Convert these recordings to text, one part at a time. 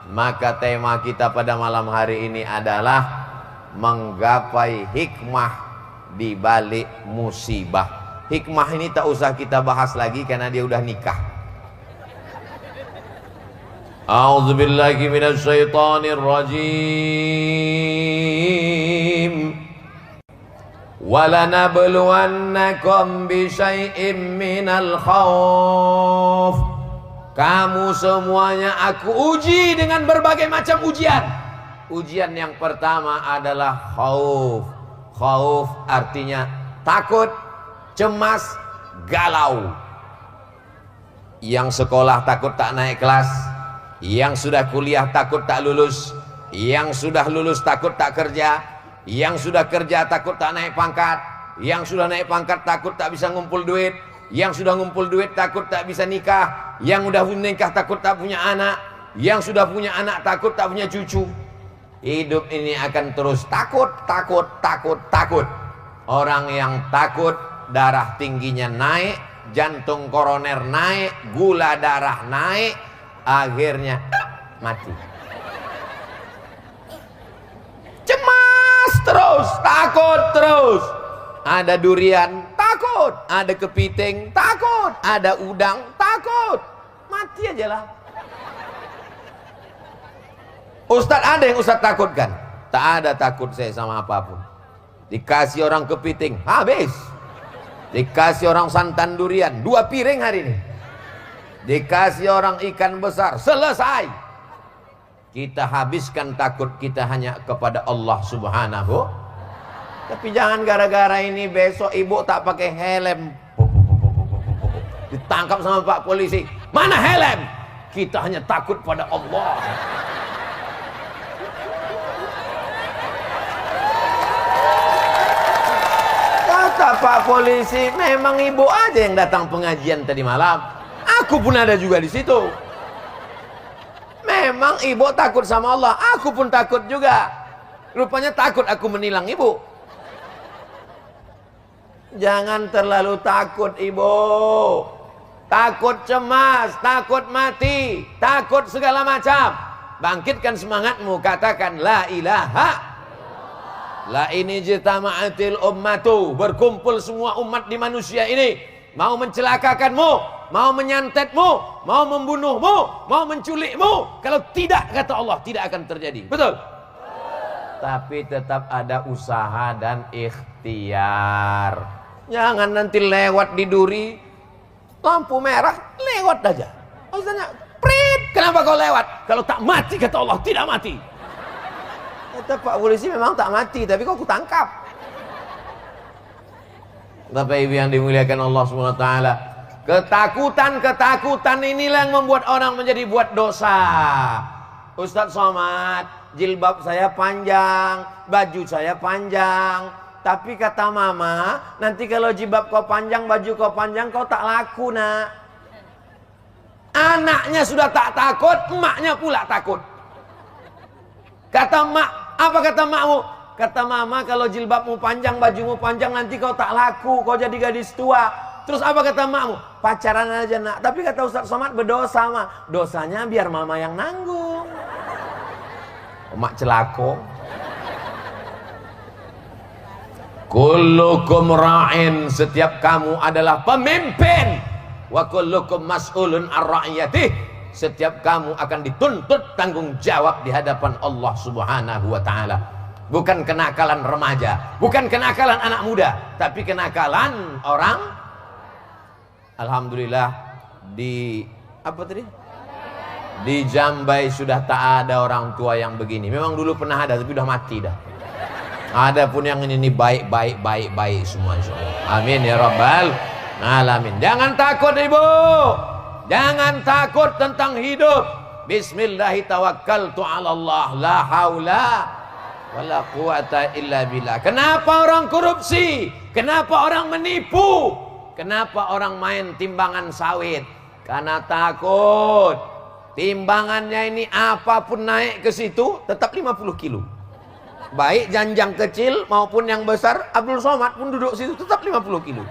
Maka tema kita pada malam hari ini adalah menggapai hikmah di balik musibah. Hikmah ini tak usah kita bahas lagi karena dia udah nikah. A'udzubillahi minasyaitonir rajim. Walanabluwannakum bisyai'im minal khauf. Kamu semuanya aku uji dengan berbagai macam ujian. Ujian yang pertama adalah khauf. Khauf artinya takut, cemas, galau. Yang sekolah takut tak naik kelas, yang sudah kuliah takut tak lulus, yang sudah lulus takut tak kerja, yang sudah kerja takut tak naik pangkat, yang sudah naik pangkat takut tak bisa ngumpul duit, yang sudah ngumpul duit takut tak bisa nikah, yang udah nikah takut tak punya anak, yang sudah punya anak takut tak punya cucu. Hidup ini akan terus takut, takut, takut, takut. Orang yang takut darah tingginya naik, jantung koroner naik, gula darah naik, akhirnya mati. Cemas terus, takut terus. Ada durian, takut. Ada kepiting, takut. Ada udang, takut. Mati aja lah. Ustadz, ada yang Ustadz takutkan? Tak ada takut saya sama apapun. Dikasih orang kepiting, habis. Dikasih orang santan durian, 2 piring hari ini. Dikasih orang ikan besar, selesai. Kita habiskan takut kita hanya kepada Allah Subhanahu. Tapi jangan gara-gara ini besok ibu tak pakai helm, ditangkap sama Pak Polisi. Mana helm? Kita hanya takut pada Allah. Kata Pak Polisi, memang ibu aja yang datang pengajian tadi malam. Aku pun ada juga di situ. Memang ibu takut sama Allah, aku pun takut juga. Rupanya takut aku menilang ibu. Jangan terlalu takut ibu. Takut cemas, takut mati, takut segala macam. Bangkitkan semangatmu, katakan la ilaha. La ini jitama'atil ummatu, berkumpul semua umat di manusia ini, mau mencelakakanmu, mau menyantetmu, mau membunuhmu, mau menculikmu. Kalau tidak, kata Allah, tidak akan terjadi. Betul? Tapi tetap ada usaha dan ikhtiar. Jangan nanti lewat di duri, lampu merah, lewat aja. Maksudnya, prit, kenapa kau lewat? Kalau tak mati, kata Allah, tidak mati. Kata Pak Polisi, memang tak mati, tapi kok aku tangkap. Bapak Ibu yang dimuliakan Allah SWT, ketakutan inilah yang membuat orang menjadi buat dosa. Ustadz Somad, jilbab saya panjang, baju saya panjang, tapi kata mama, nanti kalau jilbab kau panjang, baju kau panjang, kau tak laku nak. Anaknya sudah tak takut, emaknya pula takut. Kata mak, apa kata makmu? Kata mama, kalau jilbabmu panjang, bajumu panjang, nanti kau tak laku, kau jadi gadis tua. Terus apa kata makmu? Pacaran aja nak. Tapi kata Ustadz Somad, berdosa mah. Dosanya biar mama yang nanggung. Mak celako. Kullukum ra'in, setiap kamu adalah pemimpin. Wa kullukum mas'ulun ar-ra'iyatih. Setiap kamu akan dituntut tanggung jawab di hadapan Allah Subhanahu wa ta'ala. Bukan kenakalan remaja, bukan kenakalan anak muda, tapi kenakalan orang. Alhamdulillah di apa tadi? Di Jambai sudah tak ada orang tua yang begini. Memang dulu pernah ada, tapi udah mati dah. Ada pun yang ini baik semua insyaallah. Amin ya rabbal alamin. Jangan takut ibu. Jangan takut tentang hidup. Bismillahi tawakkaltu ala Allah, la haula wala quwata illa billah. Kenapa orang korupsi? Kenapa orang menipu? Kenapa orang main timbangan sawit? Karena takut. Timbangannya ini apapun naik ke situ tetap 50 kilo. Baik janjang kecil maupun yang besar, Abdul Somad pun duduk situ tetap 50 kilo.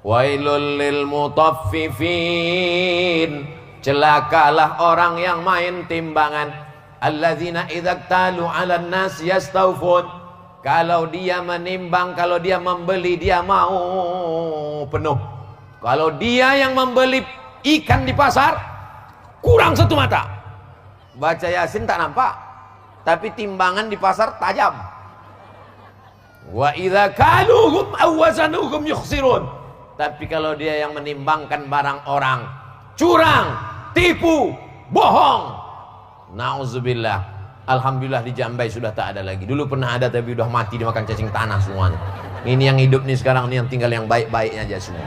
Wailul lil mutaffifin. Celakalah orang yang main timbangan. Alladzina idza talu 'alan nas yastawfun. Kalau dia menimbang, kalau dia membeli, dia mau penuh. Kalau dia yang membeli ikan di pasar, kurang satu mata. Baca Yasin tak nampak, tapi timbangan di pasar tajam. Wa idza kaluhum aw wazanuhum yukhsirun. Tapi kalau dia yang menimbangkan barang orang, curang, tipu, bohong, nauzubillah. Alhamdulillah di Jambai sudah tak ada lagi. Dulu pernah ada tapi udah mati dimakan cacing tanah semuanya. Ini yang hidup nih sekarang, ini yang tinggal yang baik-baiknya aja semua.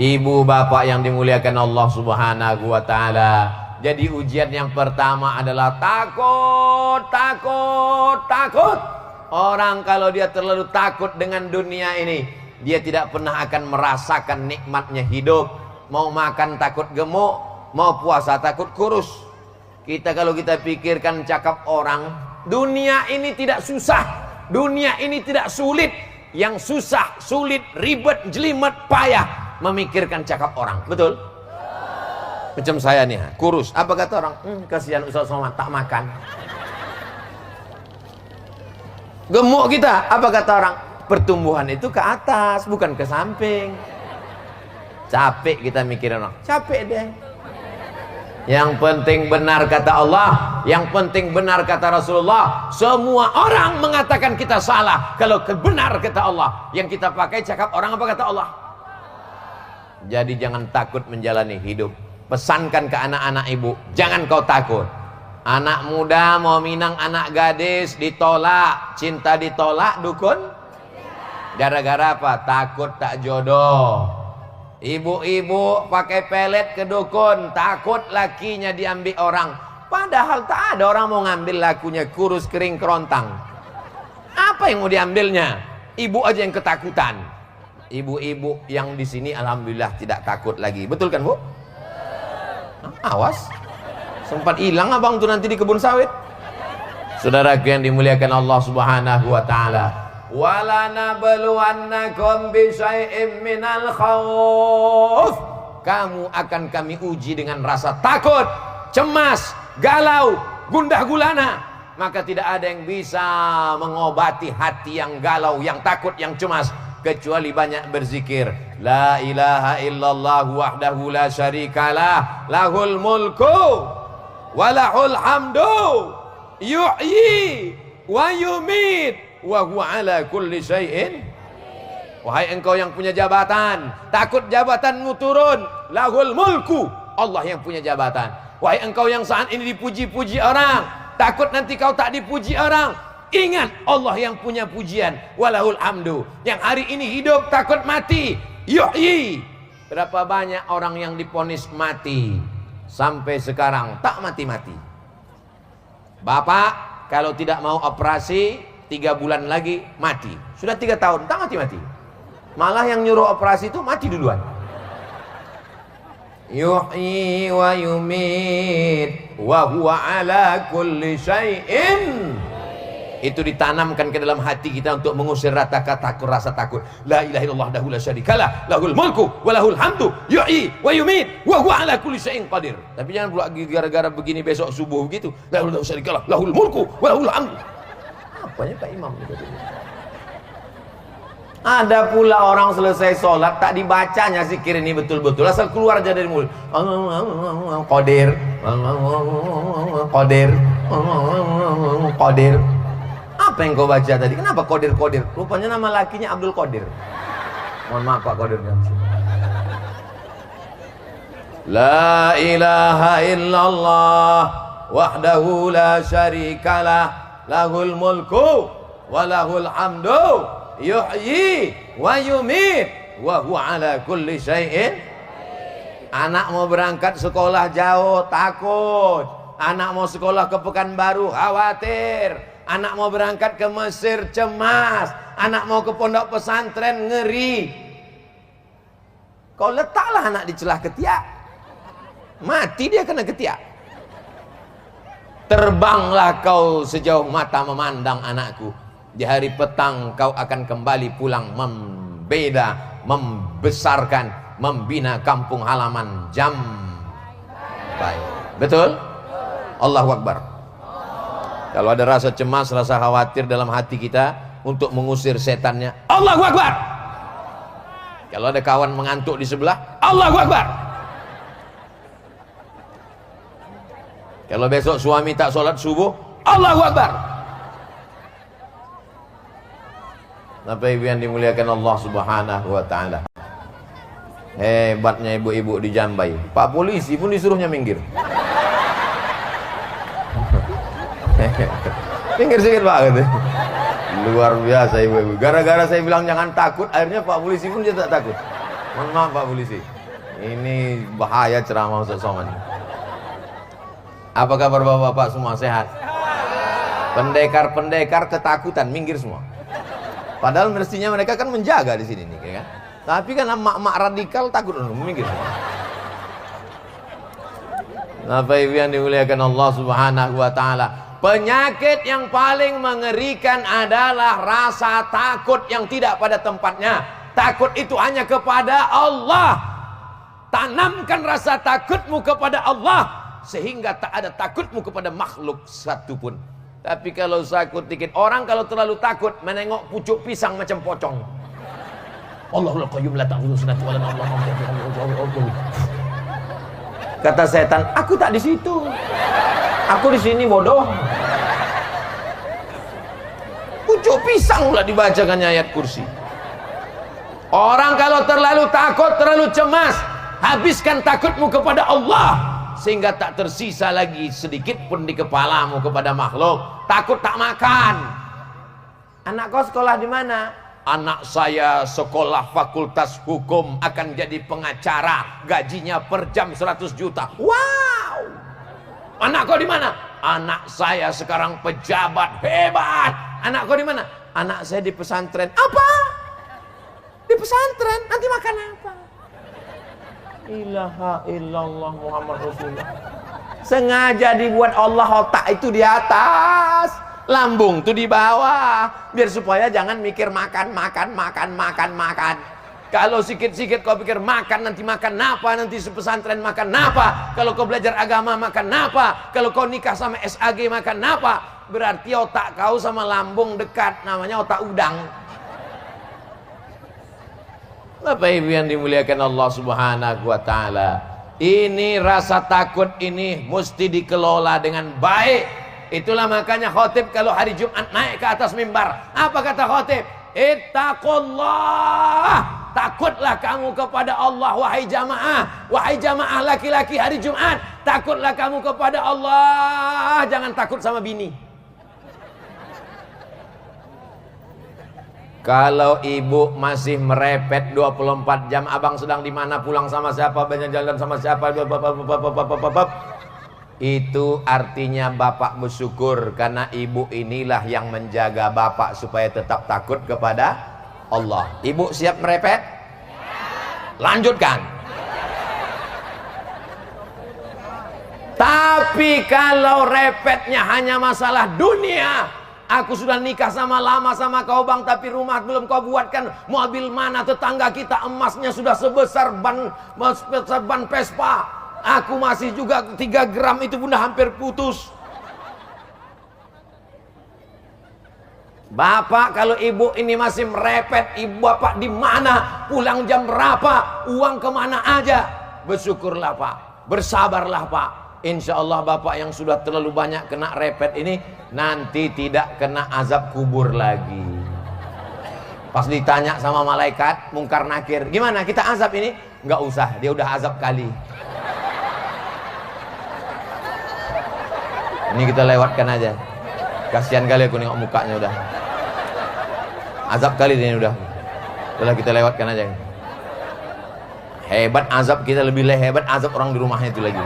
Ibu bapak yang dimuliakan Allah Subhanahu wa taala. Jadi ujian yang pertama adalah takut, takut, takut. Orang kalau dia terlalu takut dengan dunia ini, dia tidak pernah akan merasakan nikmatnya hidup. Mau makan takut gemuk, mau puasa takut kurus. Kalau kita pikirkan cakap orang, dunia ini tidak susah, dunia ini tidak sulit. Yang susah, sulit, ribet, jelimet, payah memikirkan cakap orang. Betul? Macam saya nih, kurus. Apa kata orang? Kasihan Ustaz Somad, tak makan. Gemuk kita, apa kata orang? Pertumbuhan itu ke atas, bukan ke samping. Capek kita mikirin orang, capek deh. Yang penting benar kata Allah, yang penting benar kata Rasulullah. Semua orang mengatakan kita salah. Kalau benar kata Allah, yang kita pakai cakap orang apa kata Allah. Jadi jangan takut menjalani hidup. Pesankan ke anak-anak ibu, jangan kau takut. Anak muda mau minang anak gadis, ditolak. Cinta ditolak, dukun. Gara-gara apa? Takut tak jodoh. Ibu-ibu pakai pelet ke dukun, takut lakinya diambil orang. Padahal tak ada orang mau ngambil lakunya, kurus kering kerontang. Apa yang mau diambilnya? Ibu aja yang ketakutan. Ibu-ibu yang di sini alhamdulillah tidak takut lagi. Betul kan, Bu? Awas. Sempat hilang abang tuh nanti di kebun sawit. Saudaraku yang dimuliakan Allah Subhanahu wa taala. Wala nabluwannakum bisyai'im minal khauf. Kamu akan kami uji dengan rasa takut, cemas, galau, gundah gulana. Maka tidak ada yang bisa mengobati hati yang galau, yang takut, yang cemas, kecuali banyak berzikir. La ilaha illallah wahdahu la syarikalah, lahul mulku walahul hamdu, yuhyi wa yumit wa huwa ala kulli syai'in. Wahai engkau yang punya jabatan, takut jabatanmu turun, lahul mulku, Allah yang punya jabatan. Wahai engkau yang saat ini dipuji-puji orang, takut nanti kau tak dipuji orang, ingat Allah yang punya pujian, walahul hamdu. Yang hari ini hidup takut mati, yuhyi. Berapa banyak orang yang diponis mati sampai sekarang tak mati-mati. Bapak kalau tidak mau operasi 3 bulan lagi mati. Sudah 3 tahun tak mati-mati. Malah yang nyuruh operasi itu mati duluan. Yuhyi wa yumit wa huwa ala kulli syai'in. Itu ditanamkan ke dalam hati kita untuk mengusir rasa takut. La ilaha illallah wahdahu la syarikalah, lahul mulku wa lahul hamdu, yuhyi wa yumit wa huwa ala kulli syai'in qadir. Tapi jangan pula gara-gara begini besok subuh begitu, la ilaha illallah syarikalah, lahul mulku wa lahul hamdu. Apanya Pak Imam? Ada pula orang selesai sholat tak dibacanya zikir ini betul-betul, asal keluar aja dari mulut. Qadir, Qadir, Qadir. Apa yang kau baca tadi? Kenapa Qadir? Rupanya nama lakinya Abdul Qadir. Mohon maaf Pak Qadir. La ilaha illallah wahdahu la syarikalah, lahul mulku wa lahul hamdu, yuhyi wa yumit wa huwa ala kulli syai'in. Anak mau berangkat sekolah jauh takut, anak mau sekolah ke Pekanbaru khawatir, anak mau berangkat ke Mesir cemas, anak mau ke pondok pesantren ngeri. Kau letaklah anak di celah ketiak, mati dia kena ketiak. Terbanglah kau sejauh mata memandang anakku. Di hari petang kau akan kembali pulang membesarkan membina kampung halaman Jambai. Betul? Allahu Akbar. Kalau ada rasa cemas, rasa khawatir dalam hati kita untuk mengusir setannya, Allahu Akbar. Kalau ada kawan mengantuk di sebelah, Allahu Akbar. Kalau besok suami tak sholat subuh, Allahu Akbar. Bapak Ibu yang dimuliakan Allah Subhanahu wa taala. Hebatnya ibu-ibu di Jambai. Pak polisi pun disuruhnya minggir. Minggir sedikit Pak gitu. Luar biasa ibu-ibu. Gara-gara saya bilang jangan takut, akhirnya Pak polisi pun dia tak takut. Mohon maaf Pak polisi. Ini bahaya ceramah Ustaz Somad. Apa kabar bapak-bapak semua, sehat? Pendekar-pendekar ketakutan minggir semua. Padahal mestinya mereka kan menjaga di sini nih, kan? Tapi kan emak-emak radikal takut minggir semua. Bapak Ibu yang dimuliakan Allah Subhanahu wa taala, penyakit yang paling mengerikan adalah rasa takut yang tidak pada tempatnya. Takut itu hanya kepada Allah. Tanamkan rasa takutmu kepada Allah, sehingga tak ada takutmu kepada makhluk satupun. Tapi kalau takut dikit, orang kalau terlalu takut menengok pucuk pisang macam pocong. Allahul Qayyum la ta'khudhuhu sinatun wa la nawm. Kata setan, aku tak di situ. Aku di sini bodoh. Pucuk pisang pula dibacakannya ayat kursi. Orang kalau terlalu takut, terlalu cemas, habiskan takutmu kepada Allah, sehingga tak tersisa lagi sedikit pun di kepalamu kepada makhluk. Takut tak makan. Anak kau sekolah di mana? Anak saya sekolah fakultas hukum, akan jadi pengacara, gajinya per jam 100 juta. Wow. Anak kau di mana? Anak saya sekarang pejabat hebat. Anak kau di mana? Anak saya di pesantren. Apa? Di pesantren? Nanti makan apa? Ilaha illallah Muhammad Rasulullah. Sengaja dibuat Allah otak itu di atas, lambung tuh di bawah, biar supaya jangan mikir makan. Kalau sikit-sikit kau pikir makan, nanti makan apa? Nanti pesantren makan apa? Kalau kau belajar agama makan apa? Kalau kau nikah sama SAG makan apa? Berarti otak kau sama lambung dekat, namanya otak udang. Bapak Ibu yang dimuliakan Allah Subhanahu wa taala, ini rasa takut ini mesti dikelola dengan baik. Itulah makanya khotib kalau hari Jumat naik ke atas mimbar, apa kata khotib? Ittaqullah, takutlah kamu kepada Allah wahai jamaah laki-laki hari Jumat, takutlah kamu kepada Allah, jangan takut sama bini. Kalau ibu masih merepet 24 jam, abang sedang di mana, pulang sama siapa, banyak jalan sama siapa, itu artinya bapak bersyukur, karena ibu inilah yang menjaga bapak supaya tetap takut kepada Allah. Ibu siap merepet? Lanjutkan. Tapi kalau repetnya hanya masalah dunia, aku sudah nikah sama lama sama kau bang, tapi rumah belum kau buatkan. Mobil mana tetangga kita emasnya sudah sebesar ban Vespa. Aku masih juga 3 gram itu bunda hampir putus. Bapak kalau ibu ini masih merepet, ibu bapak di mana, pulang jam berapa, uang kemana aja, bersyukurlah pak, bersabarlah pak. Insya Allah bapak yang sudah terlalu banyak kena repet ini nanti tidak kena azab kubur lagi. Pas ditanya sama malaikat mungkar nakir, gimana kita azab ini? Nggak usah, dia udah azab kali. Ini kita lewatkan aja. Kasihan kali aku nengok mukanya udah. Azab kali ini udah. Udah kita lewatkan aja. Hebat azab kita, lebih hebat azab orang di rumahnya itu lagi.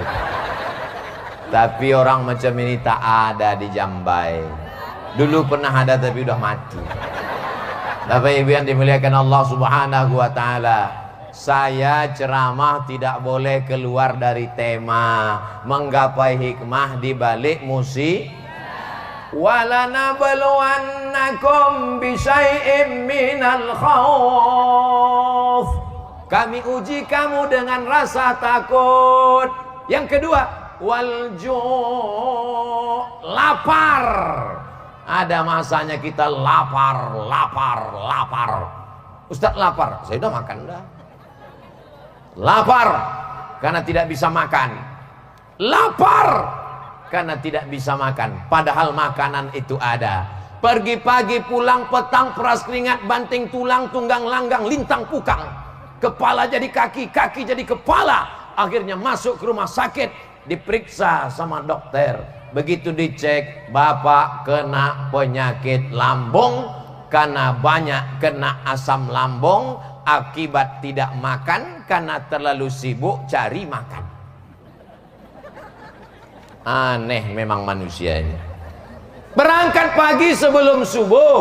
Tapi orang macam ini tak ada di Jambai. Dulu pernah ada tapi udah mati. Bapak Ibu yang dimuliakan Allah Subhanahu wa taala, saya ceramah tidak boleh keluar dari tema, menggapai hikmah di balik musibah. Walanabluwannakum bisyai'im minal khauf Kami uji kamu dengan rasa takut. Yang kedua, lapar. Ada masanya kita lapar. Ustaz lapar, saya udah makan dah. Lapar karena tidak bisa makan. Lapar karena tidak bisa makan. Padahal makanan itu ada. Pergi pagi pulang petang, peras keringat, banting tulang, tunggang langgang, lintang pukang. Kepala jadi kaki, kaki jadi kepala. Akhirnya masuk ke rumah sakit, diperiksa sama dokter. Begitu dicek, bapak kena penyakit lambung karena banyak kena asam lambung akibat tidak makan karena terlalu sibuk cari makan. Aneh memang manusia ini. Berangkat pagi sebelum subuh,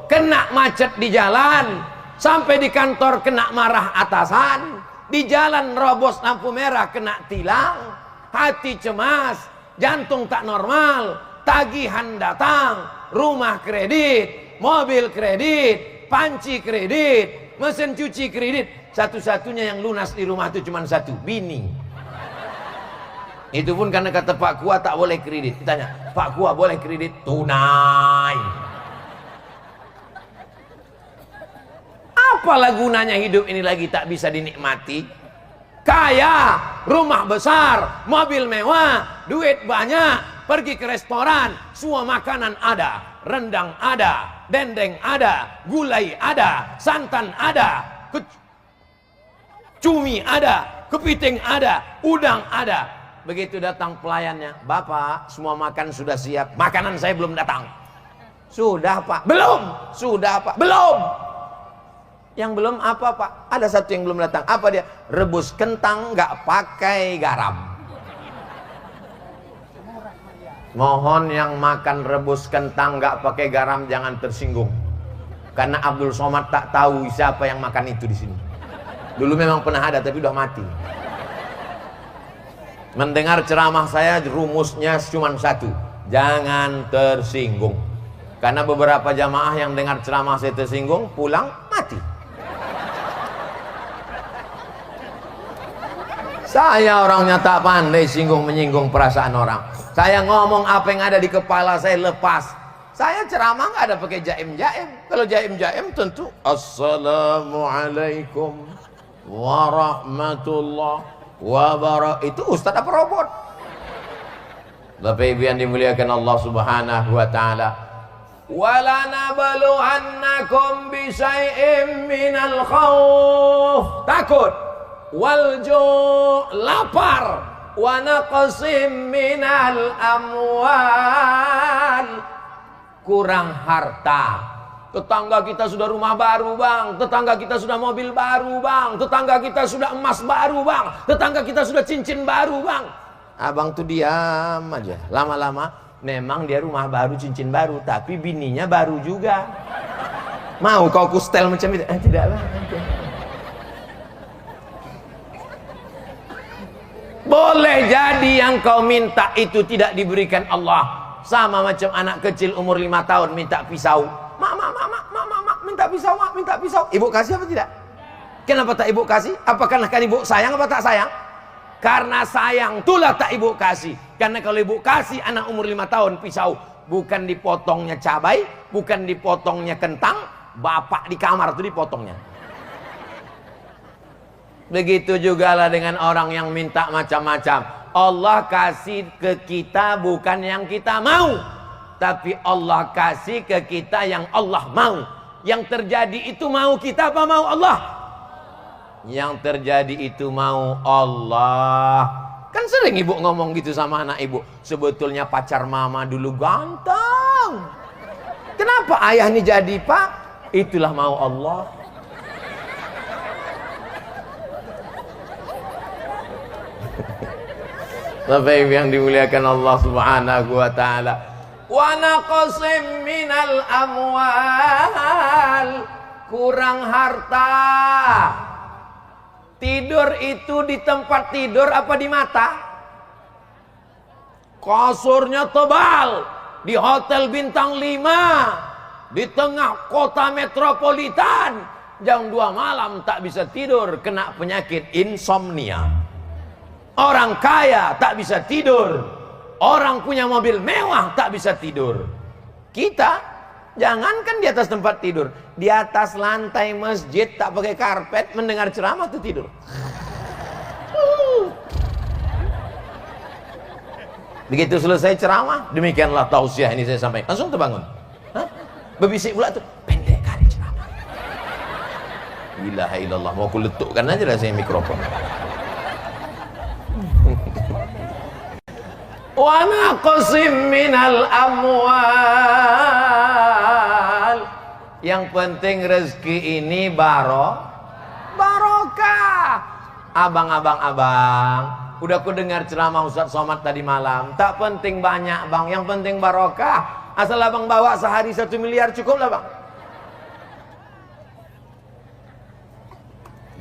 kena macet di jalan, sampai di kantor kena marah atasan, di jalan robos lampu merah kena tilang, hati cemas, jantung tak normal, tagihan datang, rumah kredit, mobil kredit, panci kredit, mesin cuci kredit. Satu-satunya yang lunas di rumah itu cuma satu, bini. Itu pun karena kata Pak Kua tak boleh kredit. Ditanya, Pak Kua boleh kredit? Tunai. Apalah gunanya hidup ini lagi tak bisa dinikmati? Kaya, rumah besar, mobil mewah, duit banyak, pergi ke restoran, semua makanan ada, rendang ada, dendeng ada, gulai ada, santan ada, cumi ada, kepiting ada, udang ada. Begitu datang pelayannya, Bapak semua makan sudah siap, makanan saya belum datang. Sudah Pak, belum. Sudah Pak, belum. Yang belum apa Pak? Ada satu yang belum datang. Apa dia? Rebus kentang nggak pakai garam. Mohon yang makan rebus kentang nggak pakai garam jangan tersinggung. Karena Abdul Somad tak tahu siapa yang makan itu di sini. Dulu memang pernah ada tapi udah mati. Mendengar ceramah saya rumusnya cuma satu, jangan tersinggung. Karena beberapa jamaah yang dengar ceramah saya tersinggung, pulang mati. Saya orangnya tak pandai menyinggung perasaan orang. Saya ngomong apa yang ada di kepala saya lepas. Saya ceramah nggak ada pakai jaim-jaim. Kalau jaim-jaim tentu Assalamualaikum warahmatullahi wabarakatuh. Itu ustaz apa robot? Bapak Ibu yang dimuliakan Allah Subhanahu wa taala. Walanabluwannakum bisyai'im minal khauf, takut, wal ju', lapar, wa naqsim minal amwal, kurang harta. Tetangga kita sudah rumah baru bang, tetangga kita sudah mobil baru bang, tetangga kita sudah emas baru bang, tetangga kita sudah cincin baru bang. Abang tuh diam aja. Lama-lama memang dia rumah baru, cincin baru, tapi bininya baru juga. Mau kau kustel macam itu? Tidak lah. Boleh jadi yang kau minta itu tidak diberikan Allah. Sama macam anak kecil umur 5 tahun minta pisau. Mak, minta pisau, mak, minta pisau. Ibu kasih apa tidak? Kenapa tak ibu kasih? Apakah kan ibu sayang apa tak sayang? Karena sayang, itulah tak ibu kasih. Karena kalau ibu kasih anak umur 5 tahun pisau, bukan dipotongnya cabai, bukan dipotongnya kentang, bapak di kamar itu dipotongnya. Begitu juga lah dengan orang yang minta macam-macam. Allah kasih ke kita bukan yang kita mau. Tapi Allah kasih ke kita yang Allah mau. Yang terjadi itu mau kita apa mau Allah? Yang terjadi itu mau Allah. Kan sering ibu ngomong gitu sama anak ibu. Sebetulnya pacar mama dulu ganteng. Kenapa ayah ini jadi pak? Itulah mau Allah. Bapak Ibu yang dimuliakan Allah Subhanahu wa taala. Wa naqsim minal amwal, kurang harta. Tidur itu di tempat tidur apa di mata? Kasurnya tebal di hotel bintang 5 di tengah kota metropolitan, jam 2 malam tak bisa tidur, kena penyakit insomnia. Orang kaya tak bisa tidur, orang punya mobil mewah tak bisa tidur. Kita jangankan di atas tempat tidur, di atas lantai masjid tak pakai karpet mendengar ceramah tuh tidur. Begitu selesai ceramah, demikianlah tausiah ini saya sampaikan, langsung terbangun. Berbisik pula tuh, pendek kali ceramah. Ilaha illallah, mau aku letukkan aja lah saya mikrofon. Wa naqsim minal amwal. Yang penting rezeki ini barokah. Abang, udah ku dengar ceramah Ustaz Somad tadi malam. Tak penting banyak bang, yang penting barokah. Asal abang bawa sehari 1 miliar cukup lah bang.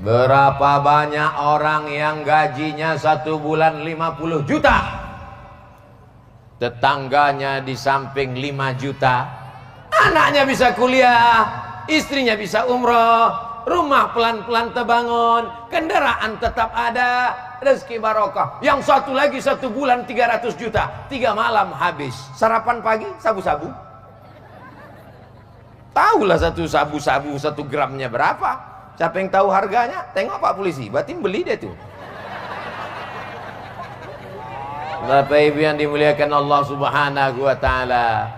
Berapa banyak orang yang gajinya 1 bulan 50 juta, tetangganya di samping 5 juta, anaknya bisa kuliah, istrinya bisa umroh, rumah pelan-pelan terbangun, kendaraan tetap ada, rezeki barokah. Yang satu lagi 1 bulan 300 juta, 3 malam habis. Sarapan pagi sabu-sabu. Tahulah satu sabu-sabu 1 gramnya berapa. Siapa yang tahu harganya? Tengok Pak Polisi, berarti beli dia tuh. Bapak Ibu yang dimuliakan Allah Subhanahu wa taala.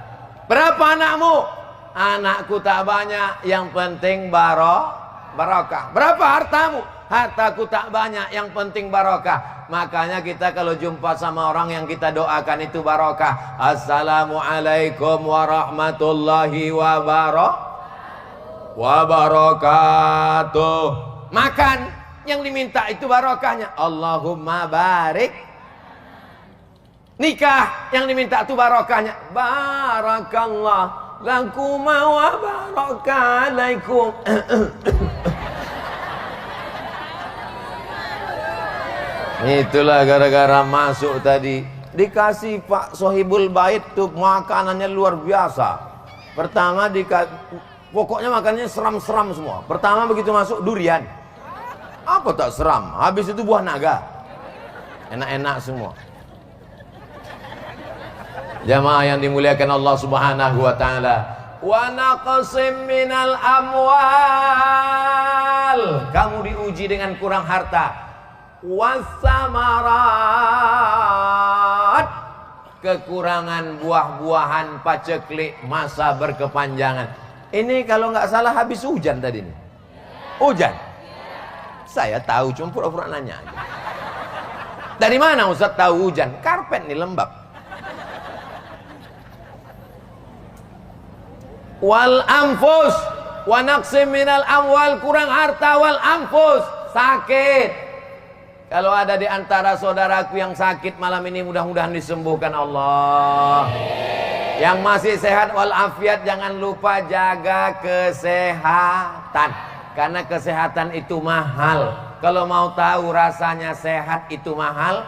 Berapa anakmu? Anakku tak banyak, yang penting barokah. Berapa hartamu? Hartaku tak banyak, yang penting barokah. Makanya kita kalau jumpa sama orang yang kita doakan itu barokah. Assalamualaikum warahmatullahi wabarakatuh. Makan yang diminta itu barokahnya. Allahumma barik. Nikah yang diminta itu barokahnya. Barakallah lakum wa barakalaikum. Itulah gara-gara masuk tadi dikasih Pak Sohibul Bait tuh makanannya luar biasa. Pertama pokoknya makanannya seram-seram semua. Pertama begitu masuk durian. Apa tak seram? Habis itu buah naga. Enak-enak semua. Jamaah yang dimuliakan Allah Subhanahu wa taala. Wa naqsim minal amwal. Kamu diuji dengan kurang harta. Wasamarat. Kekurangan buah-buahan paceklik masa berkepanjangan. Ini kalau nggak salah habis hujan tadi nih. Hujan. Saya tahu, cuma pura-pura nanya aja. Dari mana Ustaz tahu hujan? Karpet nih lembab. Wal anfus wa naqsim minal amwal, kurang harta, wal anfus, sakit. Kalau ada di antara saudaraku yang sakit malam ini, mudah-mudahan disembuhkan Allah. Yang masih sehat walafiat, jangan lupa jaga kesehatan, karena kesehatan itu mahal. Kalau mau tahu rasanya sehat itu mahal,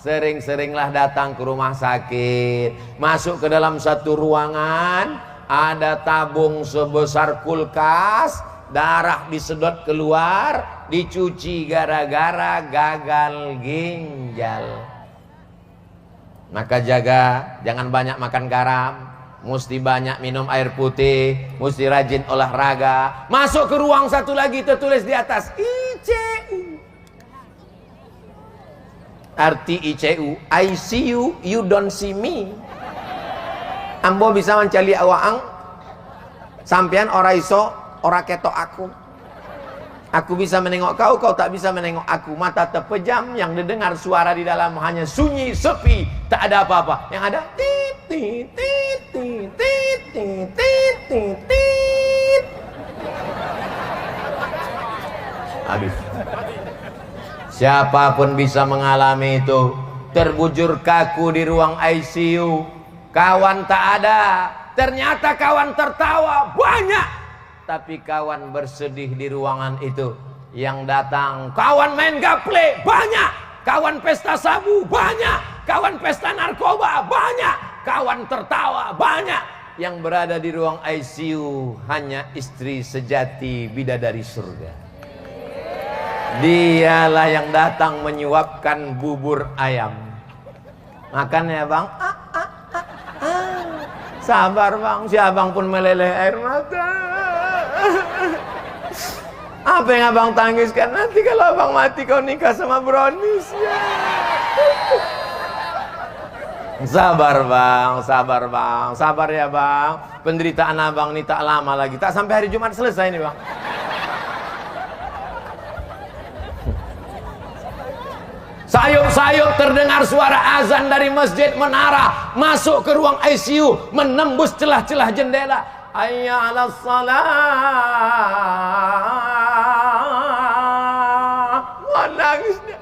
sering-seringlah datang ke rumah sakit. Masuk ke dalam satu ruangan, ada tabung sebesar kulkas, darah disedot keluar, dicuci gara-gara gagal ginjal. Maka jaga, jangan banyak makan garam, mesti banyak minum air putih, mesti rajin olahraga. Masuk ke ruang satu lagi, tertulis di atas ICU. Arti ICU, I see you, you don't see me. Ambo bisa mencari awaang, sampean ora iso, ora ketok aku. Aku bisa menengok kau, kau tak bisa menengok aku. Mata terpejam, yang didengar suara di dalam hanya sunyi, sepi, tak ada apa-apa. Yang ada tit tit tit tit tit tit tit tit tit. Habis. Siapapun bisa mengalami itu. Terbujur kaku di ruang ICU, kawan tak ada. Ternyata kawan tertawa banyak, tapi kawan bersedih di ruangan itu. Yang datang kawan main gaple banyak, kawan pesta sabu banyak, kawan pesta narkoba banyak, kawan tertawa banyak, yang berada di ruang ICU hanya istri sejati bidadari surga. Dialah yang datang menyuapkan bubur ayam. Makan ya bang? Sabar bang, si abang pun meleleh air mata. Apa yang abang tangiskan? Nanti kalau abang mati kau nikah sama Brownies ya. Sabar bang, sabar bang, sabar ya bang. Penderitaan abang ini tak lama lagi, tak sampai hari Jumat selesai nih bang. Sayup-sayup terdengar suara azan dari masjid menara, masuk ke ruang ICU, menembus celah-celah jendela. Hayya 'alas salah. Menangis dia.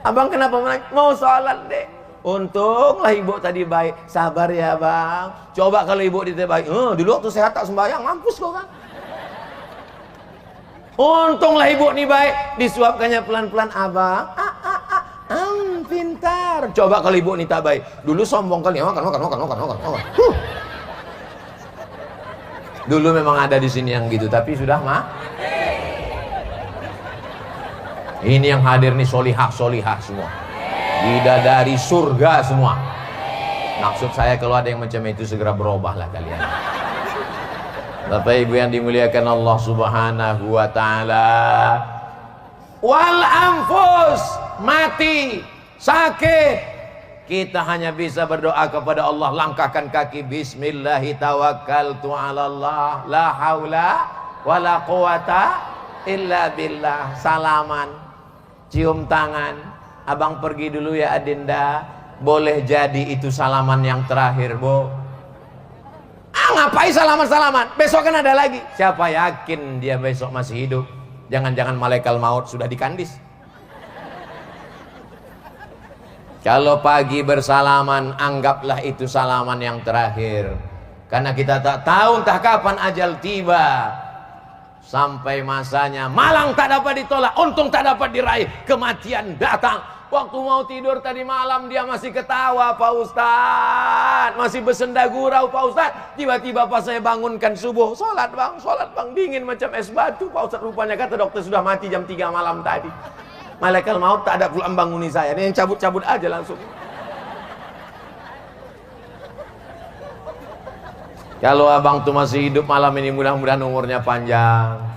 Abang kenapa menangis? Mau sholat deh. Untunglah ibu tadi baik. Sabar ya bang. Coba kalau ibu tidak baik, dulu waktu sehat tak sembahyang, mampus kau kan. Untunglah ibu nih baik, disuapkannya pelan-pelan. Abang, pintar. Coba kalau ibu nih tak baik, dulu sombong kali, makan. Dulu memang ada di sini yang gitu, tapi sudah mah. Ini yang hadir nih solihah semua, bidadari surga semua. Maksud saya kalau ada yang macam itu segera berubahlah kalian. Bapak Ibu yang dimuliakan Allah Subhanahu wa taala. Wal anfus, mati, sakit. Kita hanya bisa berdoa kepada Allah, langkahkan kaki, bismillahi tawakkaltu 'alallah, la haula wala quwata illa billah. Salaman, cium tangan. Abang pergi dulu ya Adinda. Boleh jadi itu salaman yang terakhir, Bu. Ngapain salaman-salaman? Besok kan ada lagi. Siapa yakin dia besok masih hidup? Jangan-jangan malaikat maut sudah dikandis. Kalau pagi bersalaman, anggaplah itu salaman yang terakhir. Karena kita tak tahu entah kapan ajal tiba. Sampai masanya, malang tak dapat ditolak, untung tak dapat diraih, kematian datang. Waktu mau tidur tadi malam dia masih ketawa Pak Ustadz, masih bersenda gurau Pak Ustadz. Tiba-tiba pas saya bangunkan subuh, sholat bang, dingin macam es batu Pak Ustadz. Rupanya kata dokter sudah mati jam 3 malam tadi. Malaikat maut tak ada pula membanguni saya, ini yang cabut-cabut aja langsung. Kalau abang tuh masih hidup malam ini, mudah-mudahan umurnya panjang.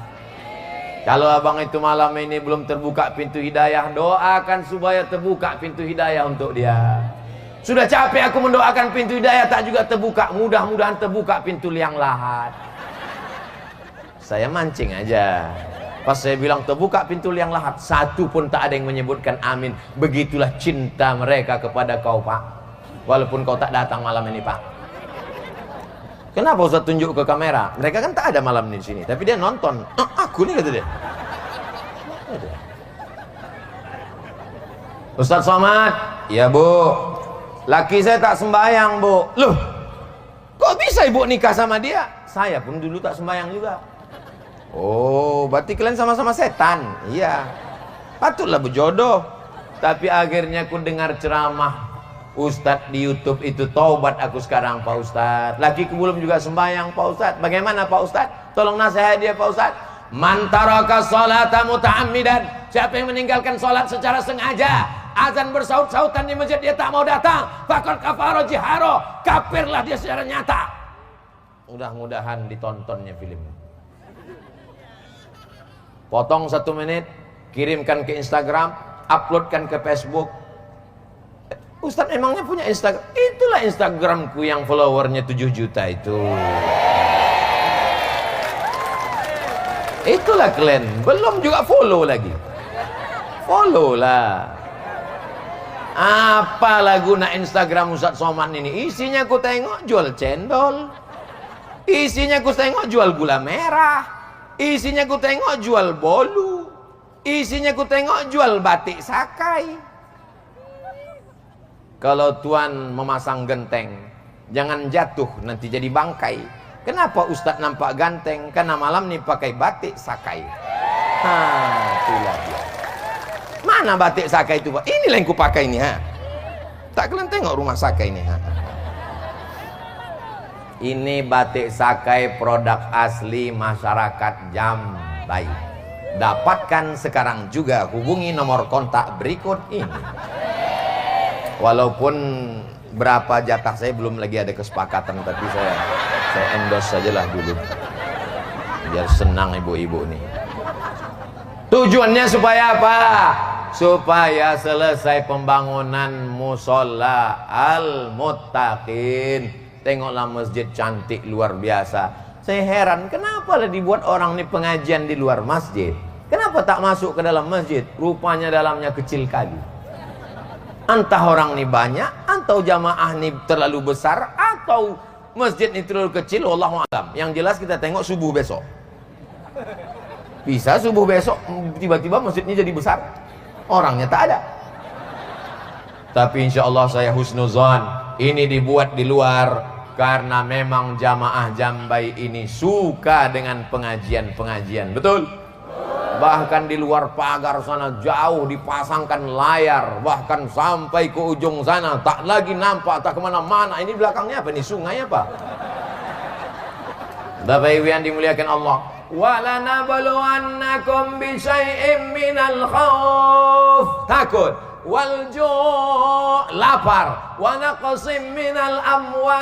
Kalau abang itu malam ini belum terbuka pintu hidayah, doakan supaya terbuka pintu hidayah untuk dia. Sudah capek aku mendoakan pintu hidayah tak juga terbuka, mudah-mudahan terbuka pintu liang lahat. Saya mancing aja. Pas saya bilang terbuka pintu liang lahat, satu pun tak ada yang menyebutkan amin. Begitulah cinta mereka kepada kau Pak. Walaupun kau tak datang malam ini Pak. Kenapa Ustaz tunjuk ke kamera? Mereka kan tak ada malam ini di sini, tapi dia nonton. Aku nih kata dia. Ustaz Somad, ya Bu. Laki saya tak sembahyang Bu. Loh, kok bisa ibu nikah sama dia? Saya pun dulu tak sembahyang juga. Oh, berarti kalian sama-sama setan. Iya, patutlah berjodoh. Tapi akhirnya aku dengar ceramah Ustadz di YouTube itu, taubat aku sekarang Pak Ustadz. Lakiku belum juga sembahyang Pak Ustadz. Bagaimana Pak Ustadz? Tolong nasihat dia Pak Ustadz. Man taraka sholata muta'ammidan, siapa yang meninggalkan sholat secara sengaja, azan bersaut-sautan di masjid dia tak mau datang, faqad kafara jiharo, kafirlah dia secara nyata. Mudah-mudahan ditontonnya film. Potong 1 menit, kirimkan ke Instagram, uploadkan ke Facebook. Ustadz emangnya punya Instagram? Itulah Instagramku yang followernya 7 juta itu. Itulah kalian, belum juga follow lagi. Follow lah. Apalah guna Instagram Ustadz Somad ini? Isinya ku tengok jual cendol, isinya ku tengok jual gula merah, isinya ku tengok jual bolu, isinya ku tengok jual batik sakai. Kalau Tuhan memasang genteng, jangan jatuh nanti jadi bangkai. Kenapa Ustadz nampak ganteng? Karena malam nih pakai batik sakai. Itulah dia. Mana batik sakai itu Pak? Inilah yang ku pakai ini. Tak kalian tengok rumah sakai ini. Ini batik Sakai, produk asli masyarakat Jambai. Dapatkan sekarang juga, hubungi nomor kontak berikut ini. Walaupun berapa jatah saya belum lagi ada kesepakatan, tapi saya endorse sajalah dulu. Biar senang ibu-ibu nih. Tujuannya supaya apa? Supaya selesai pembangunan musola Al-Muttaqin. Tengoklah masjid cantik luar biasa. Saya heran, kenapa lah dibuat orang ini pengajian di luar masjid? Kenapa tak masuk ke dalam masjid? Rupanya dalamnya kecil kali. Entah orang ini banyak, atau jamaah ini terlalu besar, atau masjid ini terlalu kecil, wallahu a'lam. Yang jelas kita tengok subuh besok. Bisa subuh besok tiba-tiba masjidnya jadi besar, orangnya tak ada. Tapi insya Allah saya husnuzon, ini dibuat di luar karena memang jamaah Jambai ini suka dengan pengajian-pengajian. Betul? Bahkan di luar pagar sana jauh dipasangkan layar, bahkan sampai ke ujung sana tak lagi nampak, tak kemana-mana. Ini belakangnya apa? Ini sungai apa? Bapak Ibu yang dimuliakan Allah, walanabluwannakum bisyai'im minal khauf, takut, wal ju', lapar, wa naqsim minal amwal,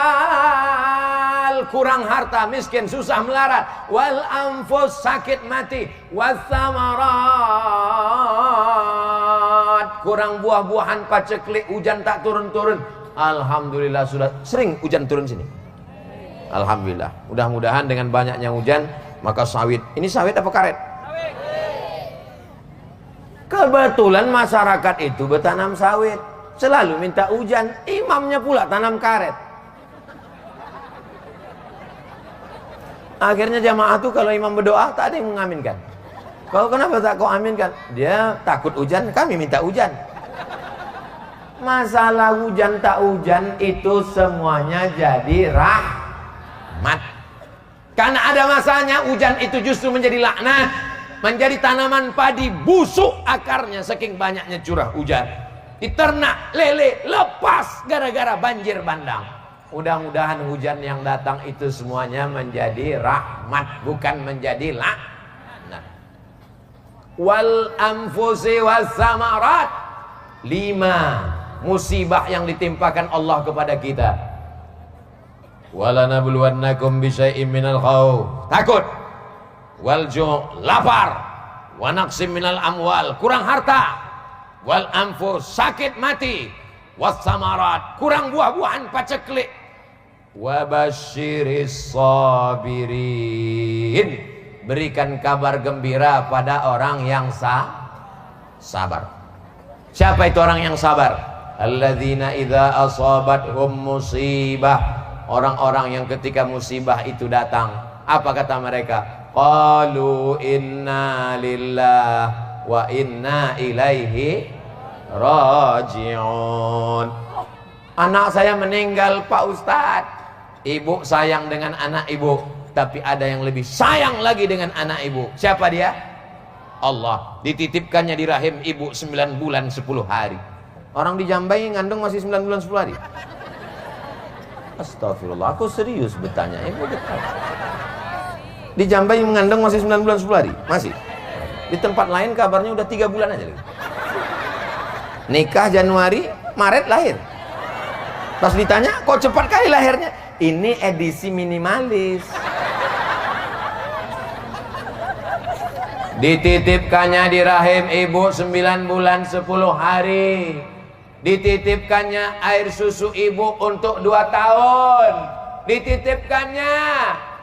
kurang harta, miskin, susah melarat, wal anfus, sakit mati, was samarat, kurang buah-buahan, paceklik, hujan tak turun-turun. Alhamdulillah sudah sering hujan turun sini. Alhamdulillah. Mudah-mudahan dengan banyaknya hujan maka sawit. Ini sawit apa karet? Kebetulan masyarakat itu bertanam sawit, selalu minta hujan. Imamnya pula tanam karet. Akhirnya jamaah tuh kalau imam berdoa tak ada yang mengaminkan. Kalau kenapa tak kau aminkan? Dia takut hujan, kami minta hujan. Masalah hujan tak hujan itu semuanya jadi rahmat. Karena ada masanya hujan itu justru menjadi laknat, menjadi tanaman padi busuk akarnya saking banyaknya curah hujan. Diternak lele lepas gara-gara banjir bandang. Mudah-mudahan hujan yang datang itu semuanya menjadi rahmat, bukan menjadi laknat. Wal anfusi was samarat, 5 musibah yang ditimpakan Allah kepada kita. Walanabluwannakum bisyai'im minal khauf, takut, wal ju', lapar, wa naqsim minal amwal, kurang harta, wal anfus, sakit mati, was samarat, kurang buah-buahan, paceklik, wa basyiris sabirin, berikan kabar gembira pada orang yang sabar. Siapa itu orang yang sabar? Alladzina idza asabathum musibah, orang-orang yang ketika musibah itu datang, apa kata mereka? Qalu inna lillah wa inna ilaihi raji'un. Anak saya meninggal Pak Ustadz. Ibu sayang dengan anak ibu, tapi ada yang lebih sayang lagi dengan anak ibu. Siapa dia? Allah. Dititipkannya di rahim ibu 9 bulan 10 hari. Orang di Jambai ngandung masih 9 bulan 10 hari. Astagfirullah, aku serius bertanya. Di Jambai mengandung masih 9 bulan 10 hari? Masih. Di tempat lain kabarnya udah 3 bulan aja. Nikah Januari, Maret lahir. Pas ditanya, kok cepat kali lahirnya? Ini edisi minimalis. Dititipkannya di rahim ibu 9 bulan 10 hari. Dititipkannya air susu ibu untuk 2 tahun. Dititipkannya,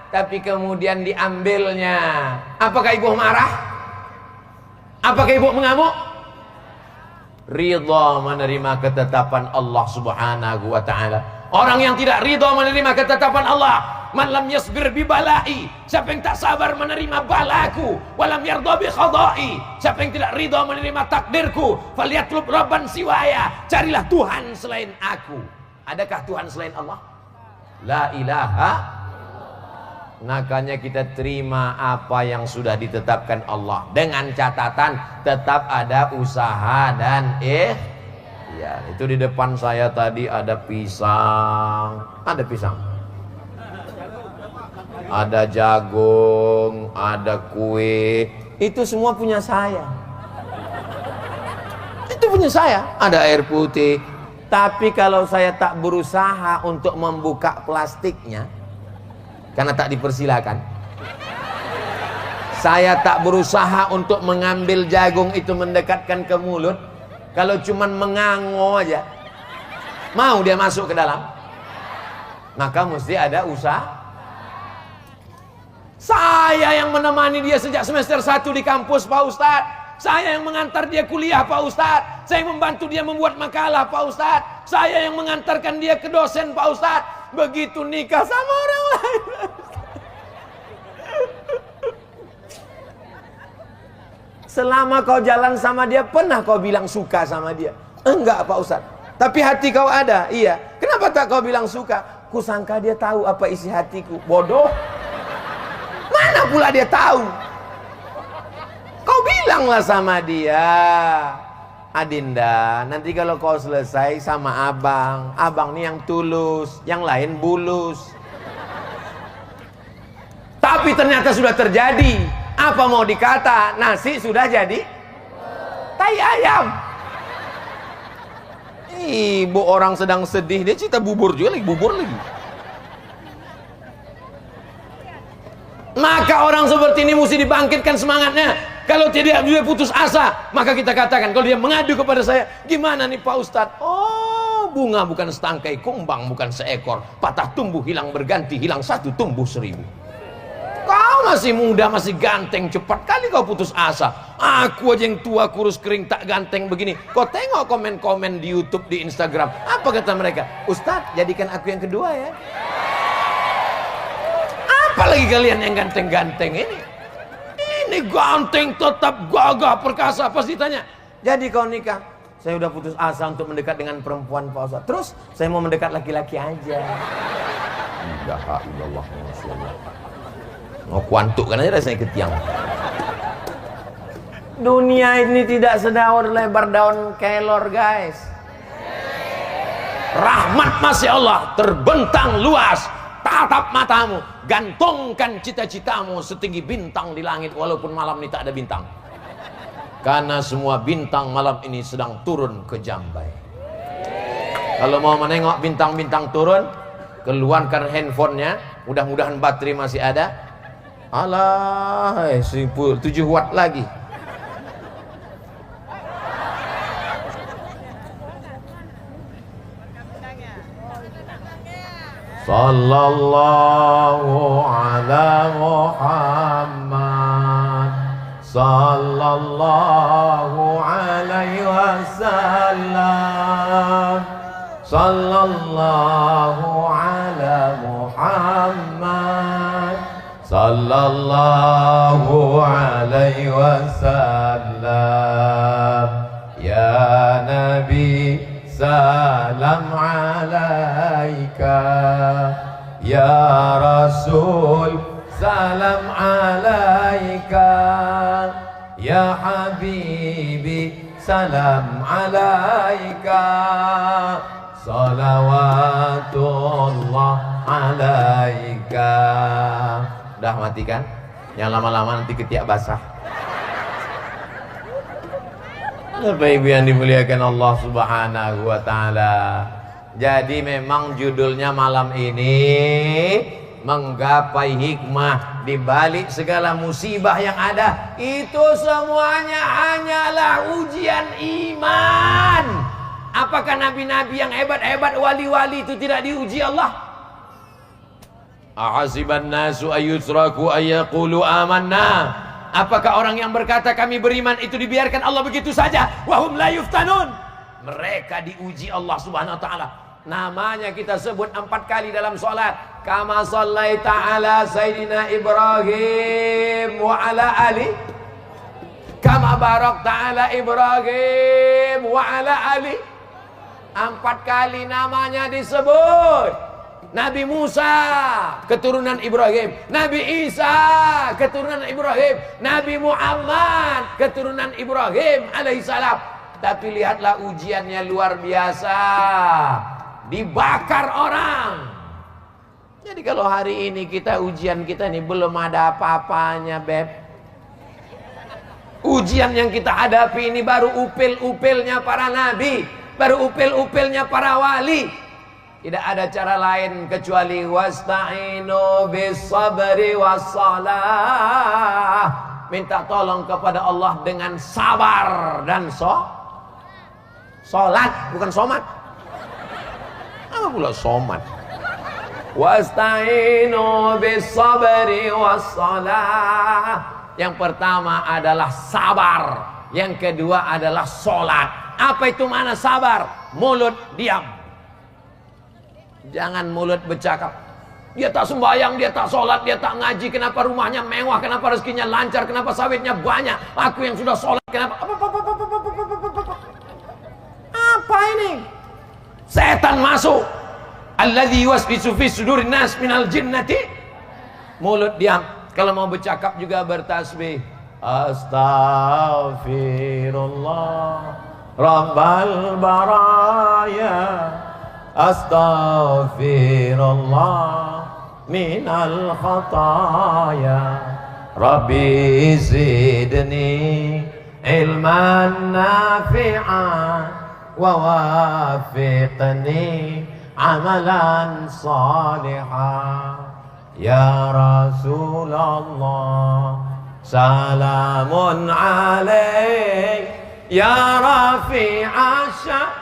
tapi kemudian diambilnya. Apakah ibu marah? Apakah ibu mengamuk? Ridha menerima ketetapan Allah Subhanahu wa ta'ala. Orang yang tidak ridha menerima ketetapan Allah, man lam yasbir bi balai, siapa yang tak sabar menerima balaku, walam yardha bi khadai, siapa yang tidak ridha menerima takdirku, falyatlub rabban siwaya, carilah Tuhan selain aku. Adakah Tuhan selain Allah? La ilaha. Makanya kita terima apa yang sudah ditetapkan Allah, dengan catatan tetap ada usaha dan ya, itu di depan saya tadi ada pisang. Ada pisang. ada jagung, ada kue, itu semua punya saya. Itu punya saya. Ada air putih. Tapi kalau saya tak berusaha untuk membuka plastiknya, karena tak dipersilakan, saya tak berusaha untuk mengambil jagung itu mendekatkan ke mulut, kalau cuman mengango aja, mau dia masuk ke dalam, maka mesti ada usaha. Saya yang menemani dia sejak semester 1 di kampus, Pak Ustadz. Saya yang mengantar dia kuliah, Pak Ustadz. Saya membantu dia membuat makalah, Pak Ustadz. Saya yang mengantarkan dia ke dosen, Pak Ustadz. Begitu nikah sama orang lain, selama kau jalan sama dia, pernah kau bilang suka sama dia? Enggak, Pak Ustadz. Tapi hati kau ada? Iya. Kenapa tak kau bilang suka? Kusangka dia tahu apa isi hatiku. Bodoh. Mana pula dia tahu? Kau bilanglah sama dia, Adinda, nanti kalau kau selesai sama abang, abang nih yang tulus, yang lain bulus. Tapi ternyata sudah terjadi. Apa mau dikata? Nasi sudah jadi tai ayam. Ibu orang sedang sedih, dia cerita bubur juga lagi, bubur lagi. Maka orang seperti ini mesti dibangkitkan semangatnya. Kalau dia putus asa, maka kita katakan, kalau dia mengadu kepada saya, gimana nih Pak Ustadz? Oh, bunga bukan setangkai, kumbang bukan seekor, patah tumbuh hilang berganti, hilang satu tumbuh 1000. Kau masih muda, masih ganteng, cepat kali kau putus asa. Aku aja yang tua, kurus, kering, tak ganteng begini. Kau tengok komen-komen di YouTube, di Instagram, apa kata mereka? Ustadz, jadikan aku yang kedua ya. Apalagi kalian yang ganteng-ganteng ini. Ini ganteng, tetap gagah, perkasa. Pasti tanya, jadi kau nikah? Saya udah putus asa untuk mendekat dengan perempuan, Pak Ustadz. Terus saya mau mendekat laki-laki aja. La ilaha illallah, masyaallah. Mau kuantukkan aja rasanya ke tiang. Dunia ini tidak sedaun lebar daun kelor, guys. Rahmat Masya Allah terbentang luas. Tatap matamu, gantungkan cita-citamu setinggi bintang di langit, walaupun malam ini tak ada bintang. Karena semua bintang malam ini sedang turun ke Jambai. Kalau mau menengok bintang-bintang turun, keluarkan handphonenya, mudah-mudahan baterai masih ada. Alah, 7 watt lagi. Sallallahu ala Muhammad, sallallahu alaihi wasallam, sallallahu ala Muhammad, sallallahu alaihi wasallam. Ya Nabi, salam alaika. Ya Rasul, salam alaika. Ya Habibi, salam alaika. Salawatullah alaika. Udah matikan? Yang lama-lama nanti ketiak basah. Bapak Ibu yang dimuliakan Allah Subhanahu wa taala. Jadi memang judulnya malam ini menggapai hikmah di balik segala musibah yang ada. Itu semuanya hanyalah ujian iman. Apakah nabi-nabi yang hebat-hebat, wali-wali itu tidak diuji Allah? Ahasiban nasu ayyutraku ayyaqulu amanna. Apakah orang yang berkata kami beriman itu dibiarkan Allah begitu saja? Wahum la yuftanun. Mereka diuji Allah Subhanahu wa taala. Namanya kita sebut 4 kali dalam salat. Kama shallaita ala sayyidina Ibrahim wa ala ali. Kama barakta ala Ibrahim wa ala ali. 4 kali namanya disebut. Nabi Musa keturunan Ibrahim, Nabi Isa keturunan Ibrahim, Nabi Muhammad keturunan Ibrahim alaihissalam. Tapi lihatlah ujiannya luar biasa. Dibakar orang. Jadi kalau hari ini ujian kita nih belum ada apa-apanya, Beb. Ujian yang kita hadapi ini baru upil-upilnya para nabi, baru upil-upilnya para wali. Tidak ada cara lain kecuali wasta'inu bis sabri wassalah. Minta tolong kepada Allah dengan sabar dan solat, bukan somat. Apa pula somat? Wasta'inu bis sabri wassalah. Yang pertama adalah sabar, yang kedua adalah solat. Apa itu mana sabar? Mulut diam, jangan mulut bercakap. Dia tak sembahyang, dia tak sholat, dia tak ngaji. Kenapa rumahnya mewah? Kenapa rezekinya lancar? Kenapa sawitnya banyak? Aku yang sudah sholat, kenapa? Apa ini? Setan masuk. Alladzi yuwaswisu fi sudurin nas minal jinnati. Mulut diam. Kalau mau bercakap juga bertasbih. Astaghfirullah Rabbal baraya. Astaghfirullah minal khataya. Rabbi zidni ilman nafi'an wa wafiqni amalan salihan. Ya Rasulullah salamun alaik ya rafi'asya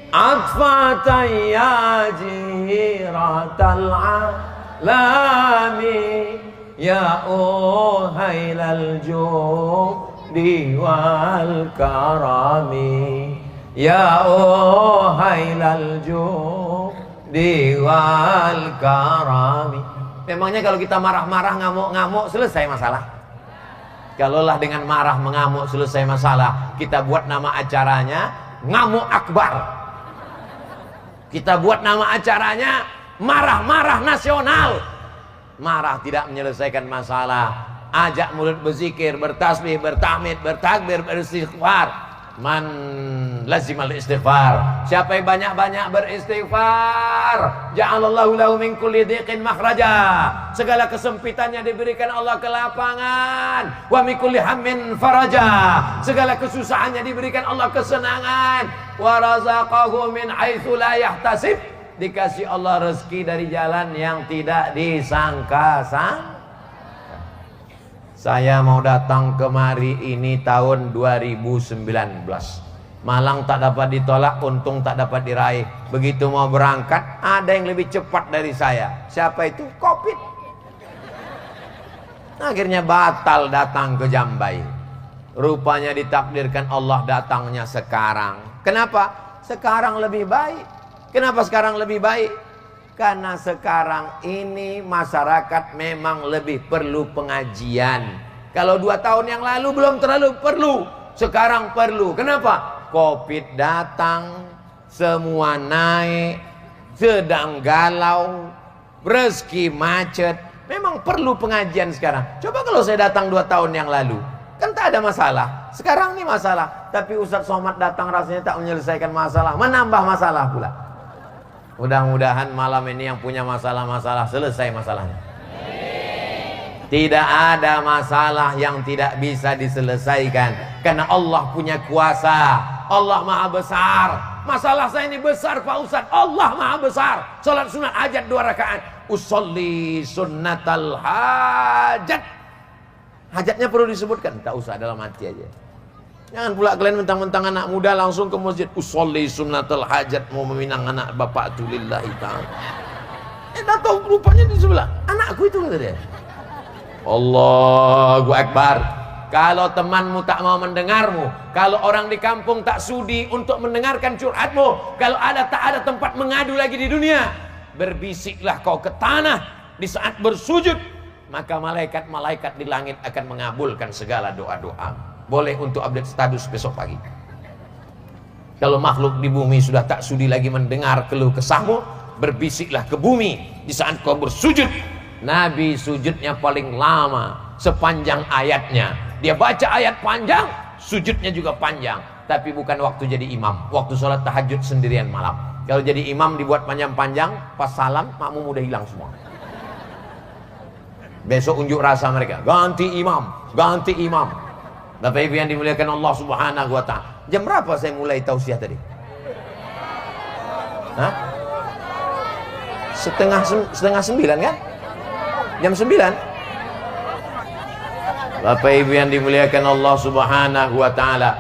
atfatan ya jihiratal alami ya uhailal judi wal karami ya uhailal judi wal karami. Memangnya kalau kita marah-marah, ngamuk-ngamuk selesai masalah? Kalaulah dengan marah mengamuk selesai masalah, kita buat nama acaranya ngamuk akbar. Kita buat nama acaranya marah-marah nasional. Marah tidak menyelesaikan masalah. Ajak mulut berzikir, bertasbih, bertahmid, bertakbir, beristighfar. Man lazimal istighfar. Siapa yang banyak-banyak beristighfar, ja'alallahu lahu min kulli dhiqin makhraja. Segala kesempitannya diberikan Allah kelapangan. Wa min kulli hammin faraja. Segala kesusahannya diberikan Allah kesenangan. Wa razaqahu min haitsu la yahtasib. Dikasih Allah rezeki dari jalan yang tidak disangka-sangka. Saya mau datang kemari ini tahun 2019. Malang tak dapat ditolak, untung tak dapat diraih. Begitu mau berangkat, ada yang lebih cepat dari saya. Siapa itu? Covid. Akhirnya batal datang ke Jambai. Rupanya ditakdirkan Allah datangnya sekarang. Kenapa? Sekarang lebih baik. Kenapa sekarang lebih baik? Karena sekarang ini masyarakat memang lebih perlu pengajian. Kalau 2 tahun yang lalu belum terlalu perlu, sekarang perlu. Kenapa? Covid datang, semua naik, sedang galau, rezeki macet. Memang perlu pengajian sekarang. Coba kalau saya datang 2 tahun yang lalu, kan tak ada masalah. Sekarang ini masalah. Tapi Ustadz Somad datang rasanya tak menyelesaikan masalah, menambah masalah pula. Mudah-mudahan malam ini yang punya masalah-masalah selesai masalahnya. Tidak ada masalah yang tidak bisa diselesaikan, karena Allah punya kuasa. Allah maha besar. Masalah saya ini besar Pak Ustadz. Allah maha besar. Salat sunat hajat 2 rakaat. Usolli sunnatal hajat. Hajatnya perlu disebutkan? Tak usah, dalam hati aja. Jangan pula kalian mentang-mentang anak muda langsung ke masjid. Usolli sunnatul hajat, mau meminang anak bapak tu lillahi ta'ala. Tak tahu rupanya di sebelah anakku itu, kata dia. Allahu Akbar. Kalau temanmu tak mau mendengarmu, kalau orang di kampung tak sudi untuk mendengarkan curhatmu, kalau tak ada tempat mengadu lagi di dunia, berbisiklah kau ke tanah di saat bersujud, maka malaikat-malaikat di langit akan mengabulkan segala doa-doa. Boleh untuk update status besok pagi. Kalau makhluk di bumi sudah tak sudi lagi mendengar keluh kesahmu, berbisiklah ke bumi di saat kau bersujud. Nabi sujudnya paling lama, sepanjang ayatnya. Dia baca ayat panjang, sujudnya juga panjang. tapi bukan waktu jadi imam, waktu sholat tahajud sendirian malam. Kalau jadi imam dibuat panjang-panjang, pas salam makmum udah hilang semua. Besok unjuk rasa mereka, ganti imam, ganti imam. Bapak Ibu yang dimuliakan Allah Subhanahu wa ta'ala. Jam berapa saya mulai tausiah tadi? Hah? Setengah 9 kan? Jam 9. Bapak Ibu yang dimuliakan Allah Subhanahu wa ta'ala,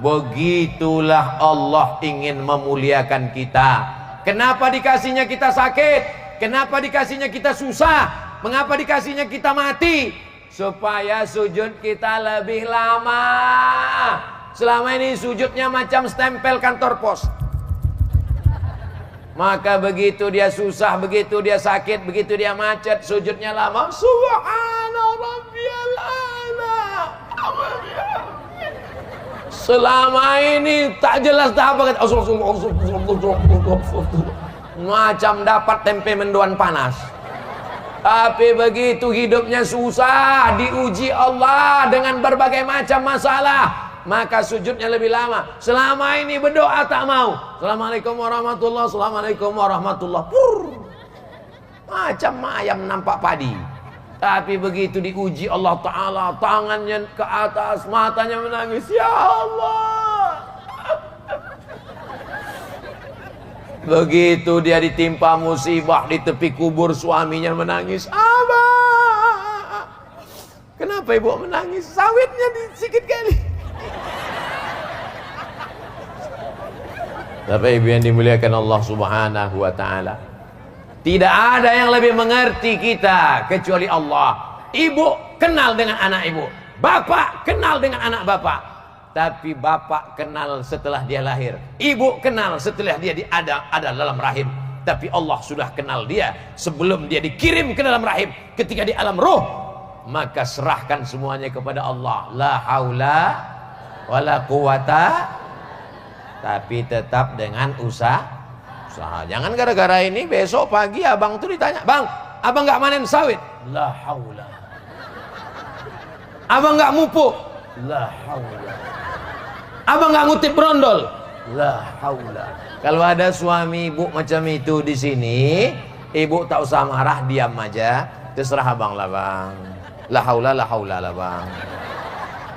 begitulah Allah ingin memuliakan kita. Kenapa dikasihnya kita sakit? Kenapa dikasihnya kita susah? Mengapa dikasihnya kita mati? Supaya sujud kita lebih lama. Selama ini sujudnya macam stempel kantor pos. Maka begitu dia susah, begitu dia sakit, begitu dia macet, sujudnya lama. Subhana rabbiyal a'la. Selama ini tak jelas tak apa, macam dapat tempe mendoan panas. Tapi begitu hidupnya susah, diuji Allah dengan berbagai macam masalah, maka sujudnya lebih lama. Selama ini berdoa tak mau. Assalamualaikum warahmatullahi, assalamualaikum warahmatullahi. Macam ayam nampak padi. Tapi begitu diuji Allah Ta'ala, tangannya ke atas, matanya menangis. Ya Allah. Begitu dia ditimpa musibah di tepi kubur, suaminya menangis. Abah, kenapa ibu menangis? Sawitnya sedikit kali. Bapak Ibu yang dimuliakan Allah Subhanahu wa ta'ala, tidak ada yang lebih mengerti kita kecuali Allah. Ibu kenal dengan anak ibu, bapak kenal dengan anak bapak. Tapi bapak kenal setelah dia lahir, ibu kenal setelah dia ada dalam rahim. Tapi Allah sudah kenal dia sebelum dia dikirim ke dalam rahim. Ketika di alam ruh, maka serahkan semuanya kepada Allah. La haula wala quwata, tapi tetap dengan usaha. Jangan gara-gara ini besok pagi abang tuh ditanya, bang, abang nggak manen sawit? La haula. Abang nggak mupuk? La haula. Abang nggak ngutip brondol? La haula. Kalau ada suami ibu macam itu di sini, ibu tak usah marah, diam aja. Terserah abang lah bang. La haula lah bang.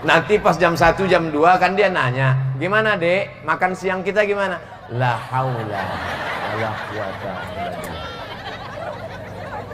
Nanti pas jam 1 jam 2 kan dia nanya, gimana dek, makan siang kita gimana? La haula wala quwata illa billah.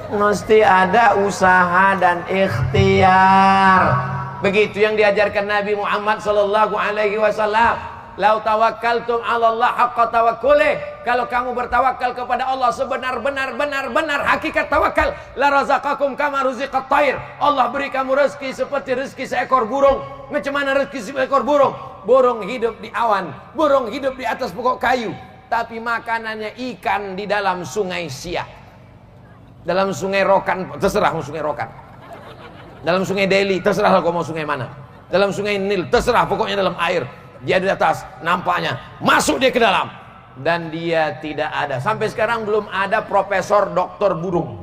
Mesti ada usaha dan ikhtiar. Begitu yang diajarkan Nabi Muhammad sallallahu alaihi wasallam. Lau tawakkaltum 'ala Allah haqqa tawakkuli. Kalau kamu bertawakal kepada Allah sebenar-benar hakikat tawakal, la razaqakum kama ruziqat thair. Allah beri kamu rezeki seperti rezeki seekor burung. Macam mana rezeki seekor burung? Burung hidup di awan, burung hidup di atas pokok kayu, tapi makanannya ikan di dalam sungai Siak. Dalam sungai Rokan, terserah mau sungai Rokan. Dalam sungai Delhi, terserah kau mau sungai mana. Dalam sungai Nil, terserah, pokoknya dalam air. Dia di atas, nampaknya masuk dia ke dalam. Dan dia tidak ada, sampai sekarang belum ada profesor doktor burung.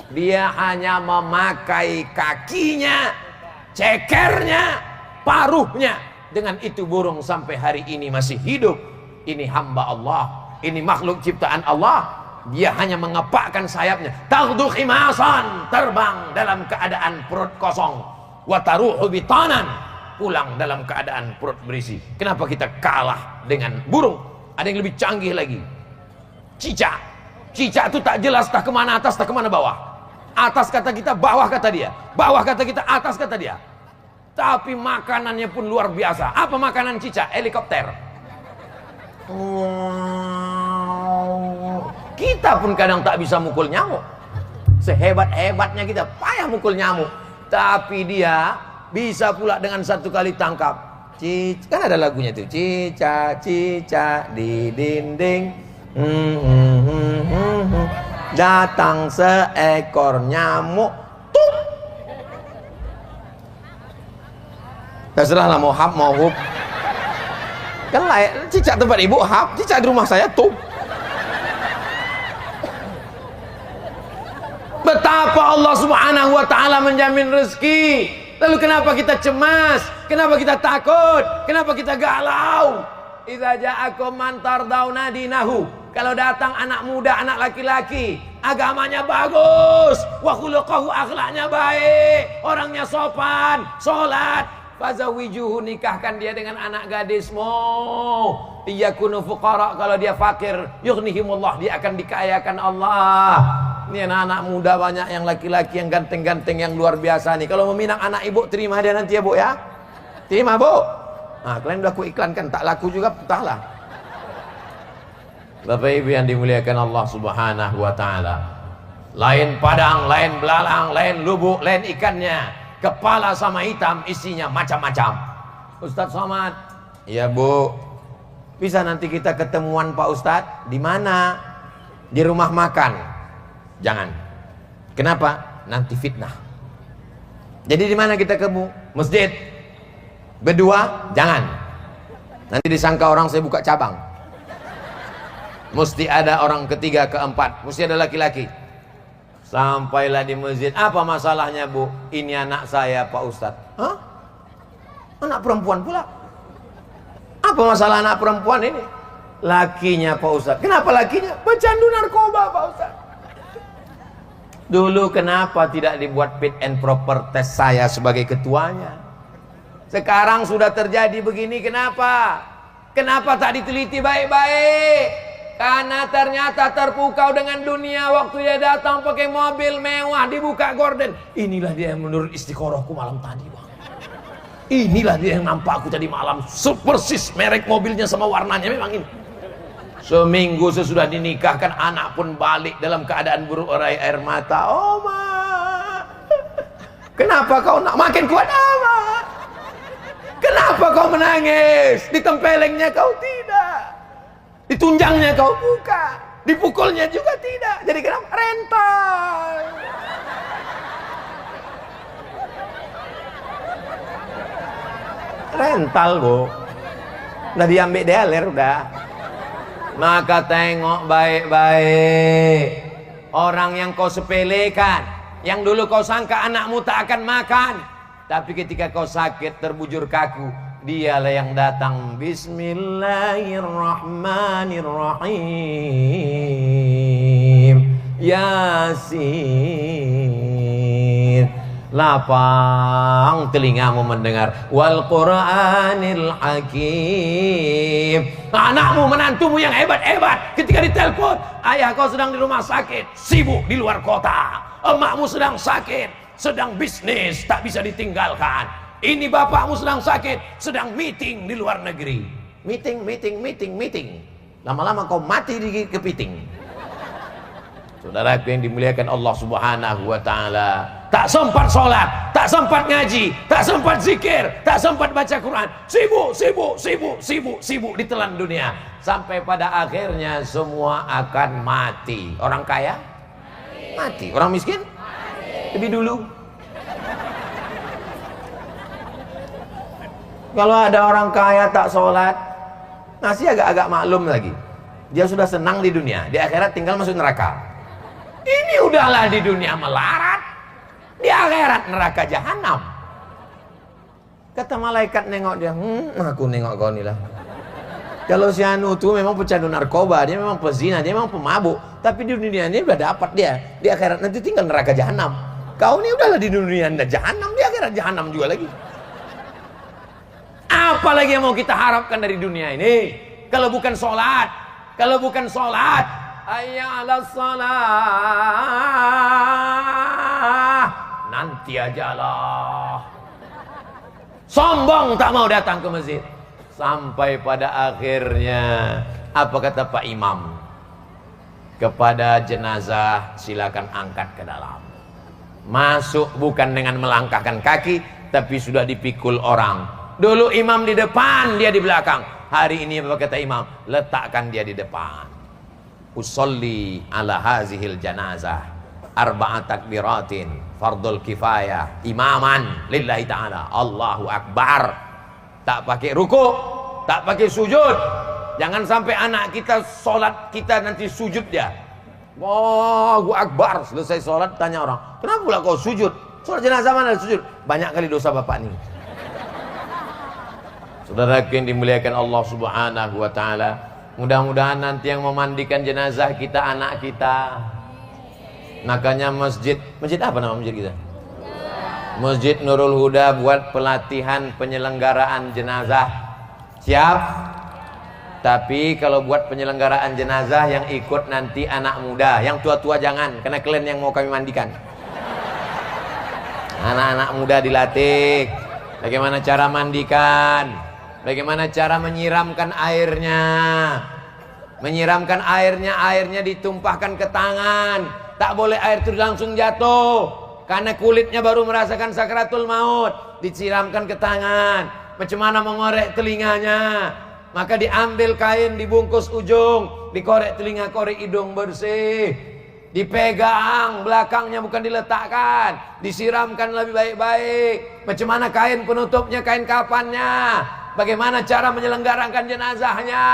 Dia hanya memakai kakinya, cekernya, paruhnya. Dengan itu burung sampai hari ini masih hidup. Ini hamba Allah, ini makhluk ciptaan Allah. Dia hanya mengepakkan sayapnya, taghdu khimasan, terbang dalam keadaan perut kosong, wa taruhu bitanan, pulang dalam keadaan perut berisi. Kenapa kita kalah dengan burung? Ada yang lebih canggih lagi, cicak. Cicak itu tak jelas tak kemana atas tak kemana bawah. Atas kata kita, bawah kata dia. Bawah kata kita, atas kata dia. Tapi makanannya pun luar biasa. Apa makanan cicak? Helikopter. Kita pun kadang tak bisa mukul nyamuk. Sehebat-hebatnya kita payah mukul nyamuk, tapi dia bisa pula dengan satu kali tangkap. Kan ada lagunya tuh, cicak di dinding, datang seekor nyamuk, tuh. Terserah lah mau hap mau hup. Kan lain cicak tempat ibu hap, cicak di rumah saya tuh. Betapa Allah Subhanahu wa ta'ala menjamin rezeki. Lalu kenapa kita cemas? Kenapa kita takut? Kenapa kita galau? Idza ja'akum man tardawna dinahu. Kalau datang anak muda, anak laki-laki, agamanya bagus, wa khuluquhu, akhlaknya baik, orangnya sopan, salat, fazawijuhu, nikahkan dia dengan anak gadismu. Iyakunu fuqara, kalau dia fakir, yughnihimullah, dia akan dikayakan Allah. Ini anak-anak muda banyak yang laki-laki yang ganteng-ganteng yang luar biasa nih. Kalau meminang anak ibu, terima dia nanti ya bu ya. Terima bu. Nah, kalian udah aku iklankan, tak laku juga, entahlah. Bapak ibu yang dimuliakan Allah subhanahu wa ta'ala. Lain padang, lain belalang, lain lubuk, lain ikannya. Kepala sama hitam, isinya macam-macam. Ustadz Somad. Iya bu. Bisa nanti kita ketemuan Pak Ustadz. Di mana? Di rumah makan. Jangan. Kenapa? Nanti fitnah. Jadi di mana kita ketemu? Masjid. Berdua, jangan. Nanti disangka orang saya buka cabang. Mesti ada orang ketiga, keempat. Mesti ada laki-laki. Sampailah di masjid. Apa masalahnya bu? Ini anak saya Pak Ustadz. Hah? Anak perempuan pula. Apa masalah anak perempuan ini? Lakinya Pak Ustadz. Kenapa lakinya? Pecandu narkoba Pak Ustadz. Dulu kenapa tidak dibuat fit and proper test saya sebagai ketuanya? Sekarang sudah terjadi begini, kenapa? Kenapa tak diteliti baik-baik? Karena ternyata terpukau dengan dunia. Waktu dia datang pakai mobil mewah, dibuka gorden. Inilah dia yang menurut istiqorohku malam tadi bang. Inilah dia yang nampak aku tadi malam. Persis merek mobilnya sama warnanya memang ini. Seminggu sesudah dinikahkan, anak pun balik dalam keadaan berurai air mata. Oh ma, kenapa kau nak makin kuat amat? Kenapa kau menangis? Ditempelengnya kau tidak, ditunjangnya kau buka, dipukulnya juga tidak. Jadi kenapa? Rental. Rental bu. Udah diambil dealer udah. Maka tengok baik-baik. Orang yang kau sepelekan, yang dulu kau sangka anakmu tak akan makan, tapi ketika kau sakit terbujur kaku, dialah yang datang. Bismillahirrahmanirrahim. Yasin. Lapang telingamu mendengar. Wal Qur'anil Hakim. Anakmu, menantumu yang hebat-hebat, ketika ditelepon, ayah kau sedang di rumah sakit, sibuk di luar kota. Emakmu sedang sakit, sedang bisnis, tak bisa ditinggalkan. Ini bapakmu sedang sakit, sedang meeting di luar negeri. Meeting. Lama-lama kau mati di kepiting. Saudaraku yang dimuliakan Allah subhanahu wa ta'ala, tak sempat sholat, tak sempat ngaji, tak sempat zikir, tak sempat baca Quran. Sibuk ditelan dunia. Sampai pada akhirnya semua akan mati. Orang kaya? Mati. Orang miskin? Lebih dulu. Kalau ada orang kaya tak sholat, masih agak-agak maklum lagi. Dia sudah senang di dunia, di akhirat tinggal masuk neraka. Ini udahlah di dunia melarat, di akhirat neraka jahanam. Kata malaikat nengok dia, aku nengok kau nih lah. Kalau si anu tuh memang pecandu narkoba, dia memang pezina, dia memang pemabuk, tapi di dunia ini udah dapat dia, di akhirat nanti tinggal neraka jahanam. Kau ini udahlah di dunia anda jahanam, di akhirat jahanam juga lagi. Apalagi yang mau kita harapkan dari dunia ini? Kalau bukan sholat, hayya 'alas shalah, nanti ajalah. Sombong tak mau datang ke masjid. Sampai pada akhirnya apa kata Pak Imam? Kepada jenazah silakan angkat ke dalam. Masuk bukan dengan melangkahkan kaki, tapi sudah dipikul orang. Dulu imam di depan, dia di belakang. Hari ini apa kata imam? Letakkan dia di depan. Usolli ala hazihil janazah arba'at takbiratin fardul kifayah imaman lillahi ta'ala. Allahu akbar. Tak pakai ruku, tak pakai sujud. Jangan sampai anak kita sholat, kita nanti sujud dia. Allahu akbar. Selesai sholat tanya orang, kenapa pula kau sujud? Sholat jenazah mana sujud? Banyak kali dosa bapak nih. Saudara yang dimuliakan Allah Subhanahu wa taala, mudah-mudahan nanti yang memandikan jenazah kita anak kita. Makanya masjid apa nama masjid kita? Masjid Nurul Huda buat pelatihan penyelenggaraan jenazah. Siap? Tapi kalau buat penyelenggaraan jenazah yang ikut nanti anak muda, yang tua-tua jangan, karena kalian yang mau kami mandikan. Anak-anak muda dilatih bagaimana cara mandikan, bagaimana cara menyiramkan airnya. Menyiramkan airnya ditumpahkan ke tangan. Tak boleh air itu langsung jatuh, karena kulitnya baru merasakan sakratul maut. Disiramkan ke tangan. Macam mana mengorek telinganya? Maka diambil kain, dibungkus ujung, dikorek telinga, korek hidung bersih, dipegang belakangnya, bukan diletakkan, disiramkan lebih baik-baik. Macam mana kain penutupnya, kain kafannya, bagaimana cara menyelenggarakan jenazahnya.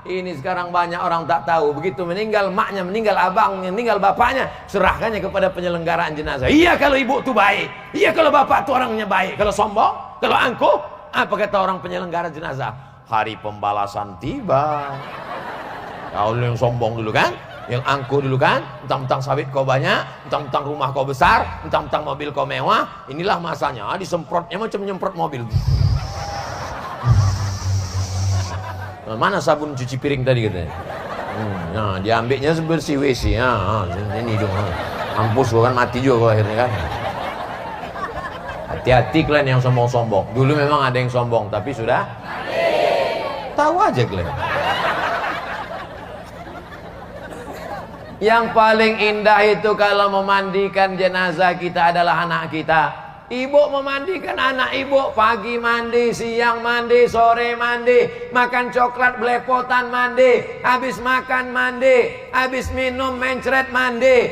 Ini sekarang banyak orang tak tahu. Begitu meninggal maknya, meninggal abangnya, meninggal bapaknya, serahkannya kepada penyelenggaraan jenazah. Iya kalau ibu tuh baik, iya kalau bapak tuh orangnya baik. Kalau sombong, kalau angkuh, apa kata orang penyelenggara jenazah? Hari pembalasan tiba. Kau yang sombong dulu kan, yang angkuh dulu kan, mentang-mentang sawit kau banyak, mentang-mentang rumah kau besar, mentang-mentang mobil kau mewah. Inilah masanya disemprotnya macam nyemprot mobil. Mana sabun cuci piring tadi katanya? Nah, diambilnya bersih WC. Ini dong. Mampus gua kan, mati juga gua akhirnya kan. Hati-hati kalian yang sombong-sombong. Dulu memang ada yang sombong, tapi sudah tahu aja kalian. Yang paling indah itu kalau memandikan jenazah kita adalah anak kita. Ibu memandikan anak ibu, pagi mandi, siang mandi, sore mandi, makan coklat belepotan mandi, habis makan mandi, habis minum mencret mandi,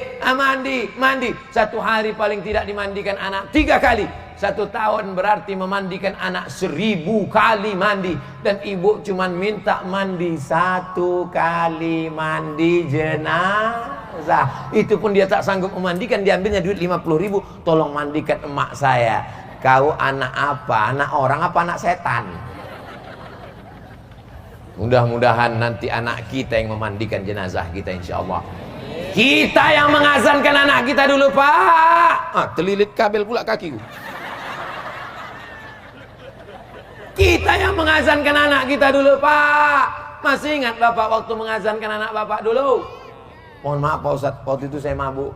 mandi. Satu hari paling tidak dimandikan anak 3 kali. 1 tahun berarti memandikan anak 1000 kali mandi. Dan ibu cuman minta mandi 1 kali mandi jenazah. Itu pun dia tak sanggup memandikan, diambilnya duit 50.000. Tolong mandikan emak saya. Kau anak apa? Anak orang apa anak setan? Mudah-mudahan nanti anak kita yang memandikan jenazah kita, insya Allah. Kita yang mengazankan anak kita dulu, Pak. Terlilit kabel pula kakiku. Kita yang mengazankan anak kita dulu, Pak. Masih ingat Bapak waktu mengazankan anak Bapak dulu? Mohon maaf Pak Ustadz, waktu itu saya mabuk.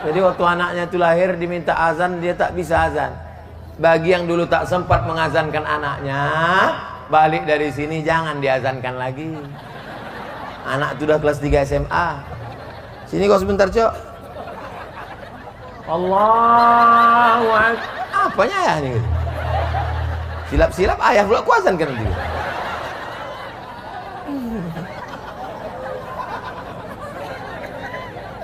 Jadi waktu anaknya itu lahir diminta azan, dia tak bisa azan. Bagi yang dulu tak sempat mengazankan anaknya, balik dari sini jangan diazankan lagi. Anak itu udah kelas 3 SMA. Sini kau sebentar, Cok. Allahu Akbar. Apanya ya ini? Silap-silap ayah pula kuazankan nanti.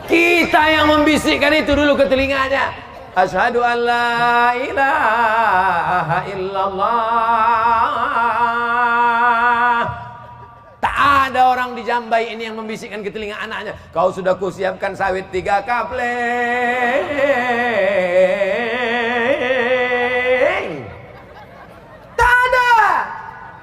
Kita yang membisikkan itu dulu ke telinganya. Asyhadu an la ilaha illallah. Tak ada orang di Jambai ini yang membisikkan ke telinga anaknya. Kau sudah kusiapkan sawit 3 kapling. Tak ada.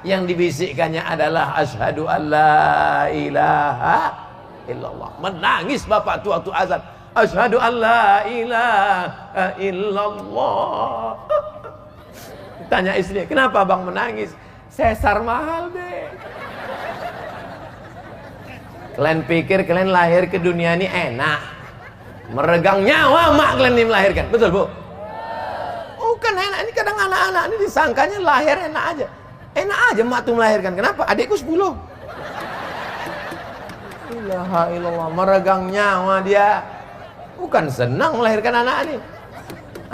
Yang dibisikkannya adalah asyhadu an la ilaha illallah. Menangis bapak tua waktu azan. Asyhadu an la ilaha illallah. Tanya istri, kenapa bang menangis? Sesar mahal deh. Kalian pikir kalian lahir ke dunia ini enak? Meregang nyawa mak kalian ini melahirkan. Betul bu? Bukan enak. Ini kadang anak-anak ini disangkanya lahir enak aja. Enak aja mak tuh melahirkan. Kenapa? Adikku 10. Ilaha illallah, meregang nyawa dia. Bukan senang melahirkan anak ini.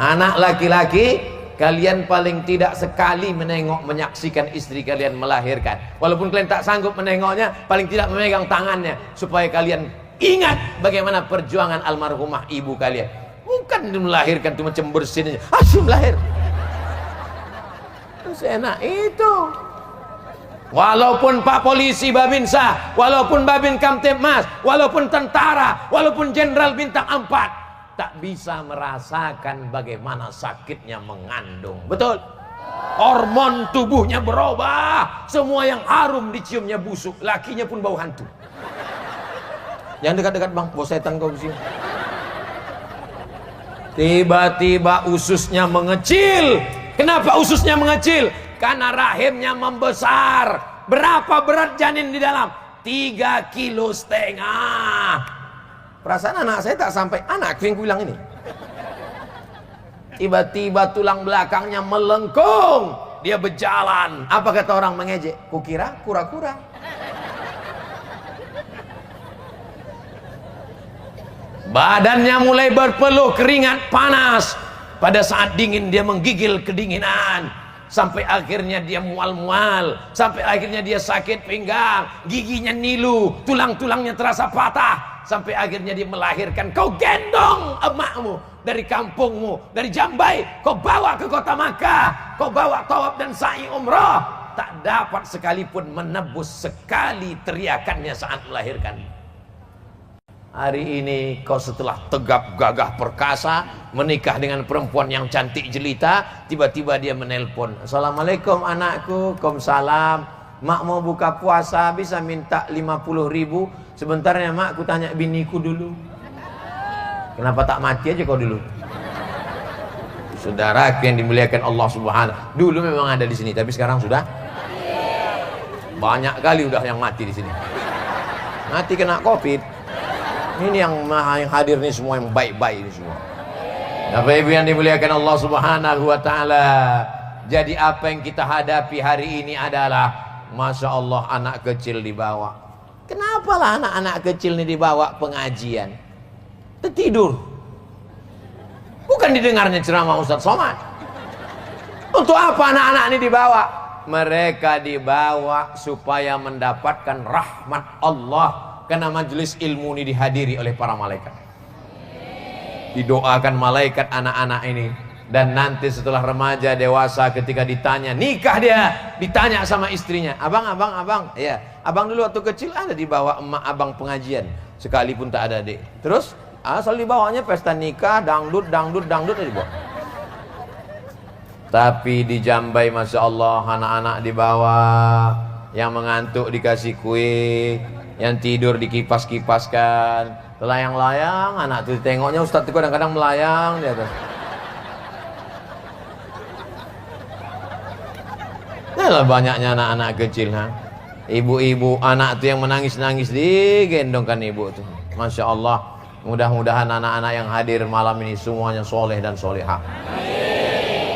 Anak laki-laki, kalian paling tidak sekali menengok, menyaksikan istri kalian melahirkan. Walaupun kalian tak sanggup menengoknya, paling tidak memegang tangannya, supaya kalian ingat bagaimana perjuangan almarhumah ibu kalian. Bukan melahirkan itu macam bersin aja, asyum lahir. Seenak itu. Walaupun Pak Polisi Babinsa, walaupun Babin Kamtibmas, walaupun tentara, walaupun Jenderal Bintang 4, tak bisa merasakan bagaimana sakitnya mengandung. Betul? Hormon tubuhnya berubah. Semua yang harum diciumnya busuk, lakinya pun bau hantu. Jangan dekat-dekat bang, bau setan kau di sini. Tiba-tiba ususnya mengecil. Kenapa ususnya mengecil? Karena rahimnya membesar. Berapa berat janin di dalam? 3,5 kilo. Perasaan anak saya tak sampai anak yang bilang ini. Tiba-tiba tulang belakangnya melengkung. Dia berjalan. Apa kata orang mengejek? Kukira kura-kura. Badannya mulai berpeluh, keringat panas. Pada saat dingin dia menggigil kedinginan. Sampai akhirnya dia mual-mual. Sampai akhirnya dia sakit pinggang. Giginya nilu, tulang-tulangnya terasa patah. Sampai akhirnya dia melahirkan. Kau gendong emakmu dari kampungmu, dari Jambai. Kau bawa ke kota Makkah. Kau bawa tawaf dan sa'i umrah. Tak dapat sekalipun menebus sekali teriakannya saat melahirkan. Hari ini kau setelah tegap gagah perkasa menikah dengan perempuan yang cantik jelita, tiba-tiba dia menelpon, "Assalamualaikum anakku." "Waalaikumsalam. Mak mau buka puasa, bisa minta 50.000. Sebentar ya mak, aku tanya biniku dulu." Kenapa tak mati aja kau dulu? Saudara yang dimuliakan Allah Subhanahu. Dulu memang ada di sini, tapi sekarang sudah banyak kali udah yang mati di sini. Mati kena Covid. Ini yang hadir nih semua yang baik-baik ini semua. Bapak Ibu yang dimuliakan Allah Subhanahu wa taala. Jadi apa yang kita hadapi hari ini adalah, Masya Allah, anak kecil dibawa. Kenapa lah anak-anak kecil ini dibawa pengajian? Tertidur. Bukan didengarnya ceramah Ustaz Somad. Untuk apa anak-anak ini dibawa? Mereka dibawa supaya mendapatkan rahmat Allah. Karena majelis ilmu ini dihadiri oleh para malaikat. Didoakan malaikat anak-anak ini. Dan nanti setelah remaja dewasa ketika ditanya nikah, dia ditanya sama istrinya, "Abang, ya, abang dulu waktu kecil ada dibawa emak abang pengajian, sekalipun tak ada adik." Terus asal dibawanya pesta nikah, dangdut dibawa. Tapi di Jambai Masya Allah anak-anak dibawa, yang mengantuk dikasih kue, yang tidur dikipas-kipaskan, telayang-layang. Anak tuh tengoknya Ustadz itu kadang-kadang melayang di atas. Nah, banyaknya anak-anak kecil, ibu-ibu anak tuh yang menangis-nangis digendongkan ibu tuh. Masya Allah. Mudah-mudahan anak-anak yang hadir malam ini semuanya soleh dan solehah.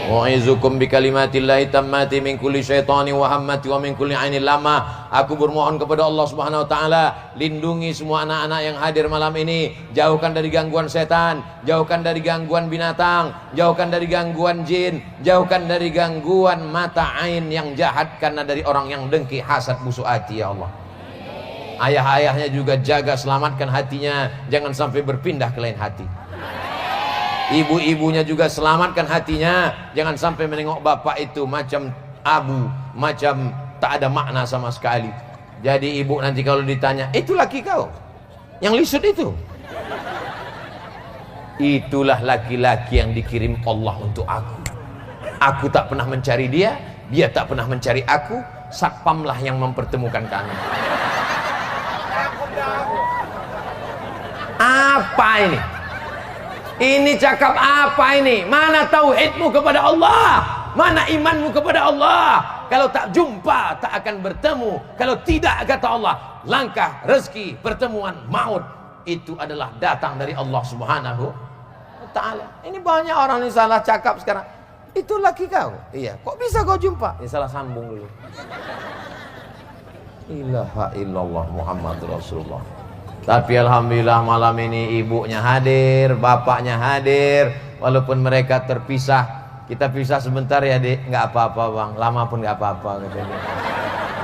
Wa'izukum bikalimatillahi tammati min kulli syaitani wa hammati wa min kulli ainin lama. Aku bermohon kepada Allah Subhanahu wa taala, lindungi semua anak-anak yang hadir malam ini, jauhkan dari gangguan setan, jauhkan dari gangguan binatang, jauhkan dari gangguan jin, jauhkan dari gangguan mata ain yang jahat karena dari orang yang dengki, hasad, busuk hati, ya Allah. Ayah-ayahnya juga jaga, selamatkan hatinya, jangan sampai berpindah ke lain hati. Ibu-ibunya juga selamatkan hatinya, jangan sampai menengok bapak itu macam abu, macam tak ada makna sama sekali. Jadi ibu nanti kalau ditanya, "Itu laki kau yang lisut itu?" Itulah laki-laki yang dikirim Allah untuk aku. Aku tak pernah mencari dia, dia tak pernah mencari aku. Satpamlah yang mempertemukan kami. Apa ini? Ini cakap apa ini? Mana tauhidmu kepada Allah? Mana imanmu kepada Allah? Kalau tak jumpa, tak akan bertemu. Kalau tidak, kata Allah, langkah, rezeki, pertemuan, maut, itu adalah datang dari Allah Subhanahu wa ta'ala. Ini banyak orang yang salah cakap sekarang. Itu laki kau? Iya. Kok bisa kau jumpa? Ini salah sambung dulu. Ilaha illallah Muhammad Rasulullah. Tapi alhamdulillah malam ini ibunya hadir, bapaknya hadir. Walaupun mereka terpisah, kita pisah sebentar ya Dik, nggak apa-apa bang, lama pun nggak apa-apa.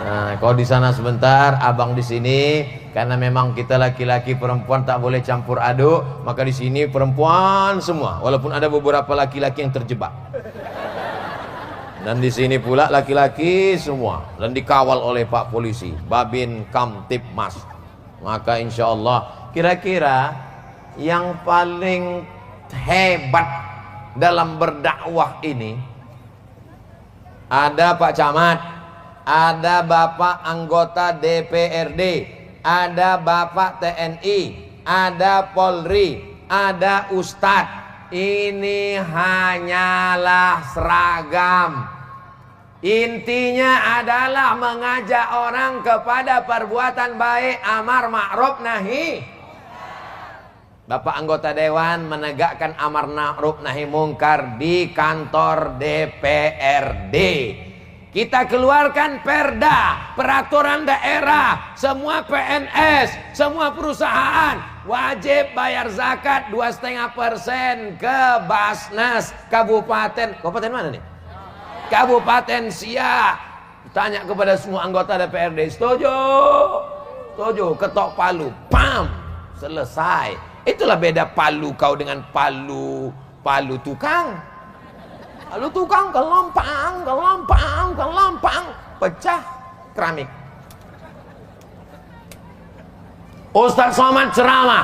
Nah, kalau di sana sebentar, abang di sini, karena memang kita laki-laki perempuan tak boleh campur aduk, maka di sini perempuan semua. Walaupun ada beberapa laki-laki yang terjebak. Dan di sini pula laki-laki semua, dan dikawal oleh Pak Polisi, Babin Kamtibmas. Maka insya Allah kira-kira yang paling hebat dalam berdakwah ini. Ada Pak Camat, ada Bapak anggota DPRD, ada Bapak TNI, ada Polri, ada Ustadz. Ini hanyalah seragam. Intinya adalah mengajak orang kepada perbuatan baik, amar ma'ruf nahi. Bapak anggota dewan menegakkan amar ma'ruf nahi mungkar di kantor DPRD. Kita keluarkan perda, peraturan daerah, semua PNS, semua perusahaan wajib bayar zakat 2,5% ke Basnas Kabupaten. Kabupaten mana nih? Kabupaten Siak. Tanya kepada semua anggota DPRD, setuju? Setuju, ketok palu, pam, selesai. Itulah beda palu kau dengan palu tukang. Lalu tukang kelompang, pecah keramik. Ustaz Somad ceramah,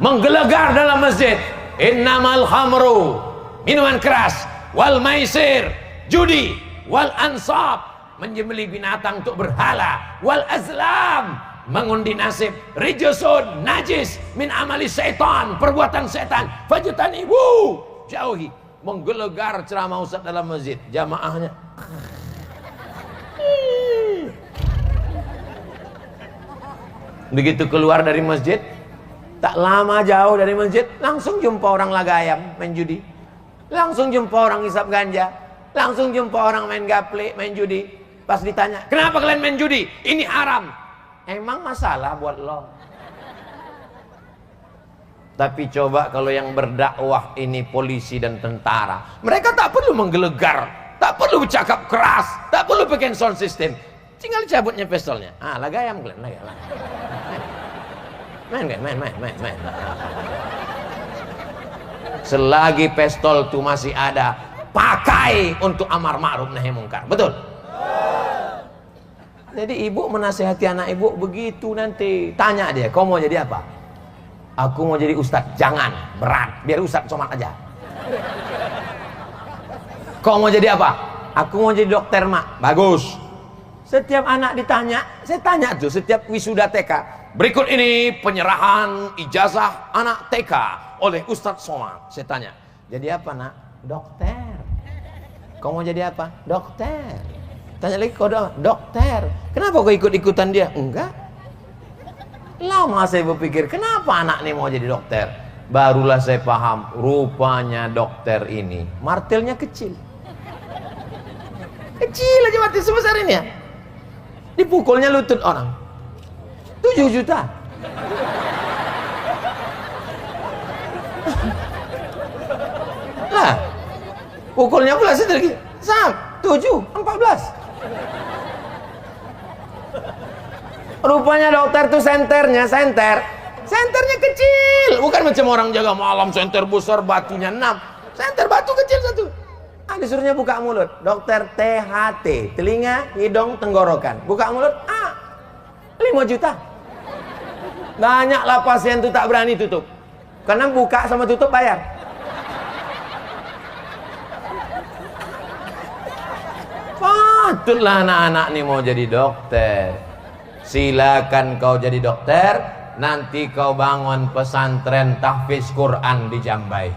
menggelegar dalam masjid. Innamal khamru, minuman keras, wal maisir, judi, wal ansab, menyembelih binatang untuk berhala, wal azlam, mengundi nasib, rijusun, najis, min amali setan, perbuatan setan, fajutan ibu, jauhi. Menggelegar ceramah Ustaz dalam masjid, jamaahnya begitu keluar dari masjid, tak lama jauh dari masjid langsung jumpa orang lagayam main judi, langsung jumpa orang hisap ganja, langsung jumpa orang main gaple, main judi. Pas ditanya, kenapa kalian main judi? Ini haram. Emang masalah buat lo? Tapi coba kalau yang berdakwah ini polisi dan tentara, mereka tak perlu menggelegar, tak perlu bercakap keras, tak perlu bikin sound system, tinggal cabutnya pistolnya. Lagayam kalian, lagayam. Main. Selagi pistol itu masih ada, pakai untuk amar ma'ruf nahi mungkar. Betul? Jadi ibu menasihati anak ibu begitu, nanti tanya dia, kau mau jadi apa? Aku mau jadi ustadz. Jangan, berat, biar ustadz Somad aja. Kau mau jadi apa? Aku mau jadi dokter, mak. Bagus. Setiap anak ditanya, saya tanya tuh setiap wisuda TK, berikut ini penyerahan ijazah anak TK oleh Ustadz Somad. Saya tanya, jadi apa nak? Dokter. Kau mau jadi apa? Dokter. Tanya lagi, kau dokter. Kenapa kau ikut-ikutan dia? Enggak. Lama saya berpikir, kenapa anak ini mau jadi dokter? Barulah saya paham, rupanya dokter ini martilnya kecil. Kecil aja martil sebesar ini ya. Dipukulnya lutut orang. 7 juta. Lah, pukulnya pula sedikit. 7, 14. Rupanya dokter tuh senternya kecil, bukan macam orang jaga malam senter besar batunya 6, senter batu kecil satu. Disuruhnya buka mulut, dokter THT, telinga, hidung, tenggorokan, buka mulut, 5 juta. Banyaklah pasien tuh tak berani tutup, karena buka sama tutup bayar. Patutlah anak-anak nih mau jadi dokter. Silakan kau jadi dokter, nanti kau bangun pesantren tahfiz Quran di Jambai.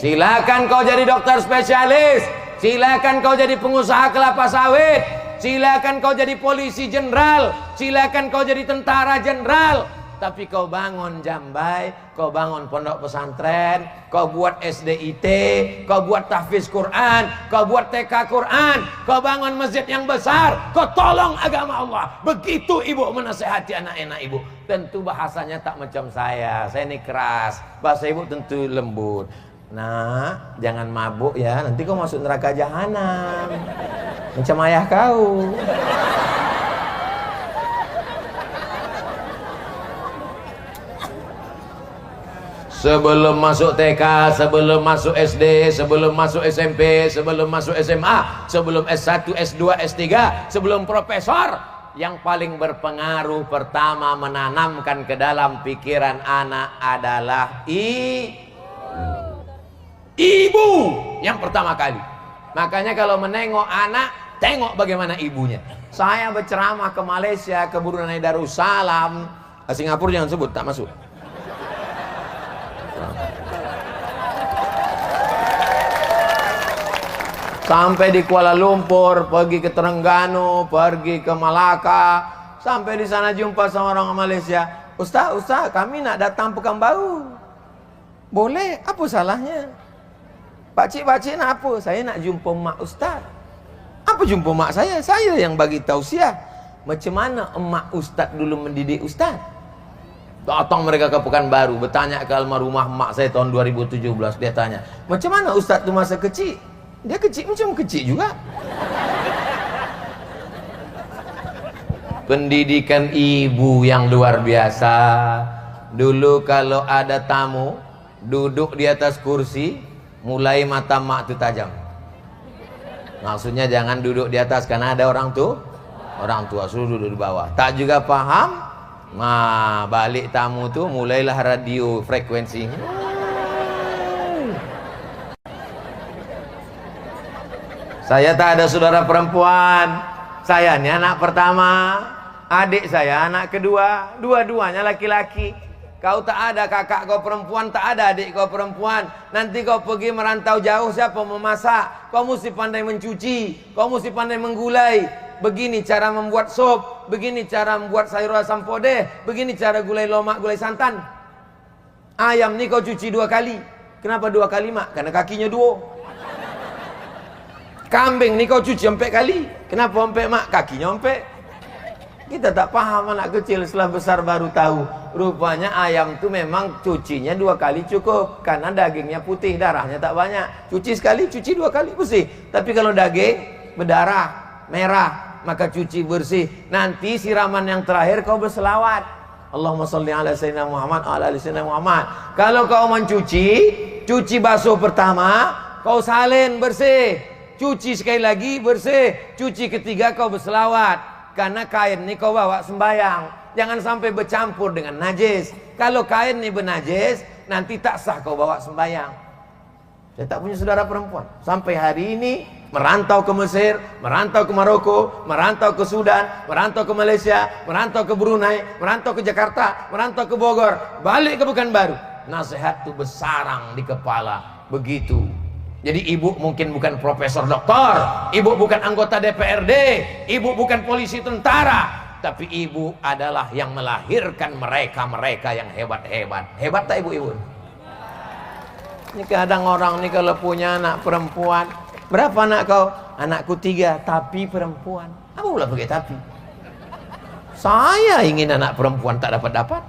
Silakan kau jadi dokter spesialis, silakan kau jadi pengusaha kelapa sawit, silakan kau jadi polisi jenderal, silakan kau jadi tentara jenderal. Tapi kau bangun Jambai, kau bangun pondok pesantren, kau buat SDIT, kau buat tahfiz Quran, kau buat TK Quran, kau bangun masjid yang besar, kau tolong agama Allah. Begitu ibu menasehati anak-anak ibu. Tentu bahasanya tak macam saya ini keras, bahasa ibu tentu lembut. Nah, jangan mabuk ya, nanti kau masuk neraka jahanam macam ayah kau. Sebelum masuk TK, sebelum masuk SD, sebelum masuk SMP, sebelum masuk SMA, sebelum S1, S2, S3, sebelum profesor, yang paling berpengaruh pertama menanamkan ke dalam pikiran anak adalah Ibu yang pertama kali. Makanya kalau menengok anak, tengok bagaimana ibunya. Saya berceramah ke Malaysia, ke Brunei Darussalam, ke Singapura jangan sebut, tak masuk. Sampai di Kuala Lumpur, pergi ke Terengganu, pergi ke Malaka, sampai di sana jumpa sama orang Malaysia. Ustaz, kami nak datang Pekanbaru. Boleh, apa salahnya? Pakcik nak apa? Saya nak jumpa mak Ustaz. Apa jumpa mak saya? Saya yang bagi tausiah. Macam mana emak Ustaz dulu mendidik Ustaz? Datang mereka ke Pekanbaru, bertanya ke almarhumah mak saya tahun 2017. Dia tanya, macam mana Ustaz tu masa kecil? Dia kecil macam kecil juga. Pendidikan ibu yang luar biasa. Dulu kalau ada tamu duduk di atas kursi, mulai mata mak tu tajam. Maksudnya jangan duduk di atas karena ada orang tua suruh duduk di bawah. Tak juga paham, nah balik tamu tu mulailah radio frekuensi. Saya tak ada saudara perempuan. Saya ni anak pertama, adik saya anak kedua, dua-duanya laki-laki. Kau tak ada kakak kau perempuan, tak ada adik kau perempuan. Nanti kau pergi merantau jauh, siapa memasak? Kau mesti pandai mencuci, kau mesti pandai menggulai. Begini cara membuat sop, begini cara membuat sayur asam podeh, begini cara gulai lomak, gulai santan. Ayam ni kau cuci 2 kali. Kenapa 2 kali mak? Karena kakinya 2. Kambing ni kau cuci 4 kali. Kenapa 4 mak? Kakinya 4. Kita tak paham, anak kecil setelah besar baru tahu. Rupanya ayam tu memang cucinya 2 kali cukup. Karena dagingnya putih, darahnya tak banyak. Cuci sekali, cuci 2 kali bersih. Tapi kalau daging berdarah, merah, maka cuci bersih. Nanti siraman yang terakhir kau berselawat. Allahumma salli ala sayyidina Muhammad ala ali sayyidina Muhammad. Kalau kau mencuci, cuci basuh pertama, kau salin bersih. Cuci sekali lagi bersih. Cuci ketiga kau berselawat. Karena kain ni kau bawa sembayang. Jangan sampai bercampur dengan najis. Kalau kain ni bernajis, nanti tak sah kau bawa sembayang. Saya tak punya saudara perempuan. Sampai hari ini merantau ke Mesir, merantau ke Maroko, merantau ke Sudan, merantau ke Malaysia, merantau ke Brunei, merantau ke Jakarta, merantau ke Bogor, balik ke Pekanbaru. Nasihat tu bersarang di kepala. Begitu. Jadi ibu mungkin bukan profesor doktor, ibu bukan anggota DPRD, ibu bukan polisi tentara, tapi ibu adalah yang melahirkan mereka-mereka yang hebat-hebat. Hebat tak ibu-ibu? Ini kadang orang ni kalau punya anak perempuan, berapa anak kau? Anakku 3, tapi perempuan. Apa pula pakai tapi? Saya ingin anak perempuan, tak dapat-dapat.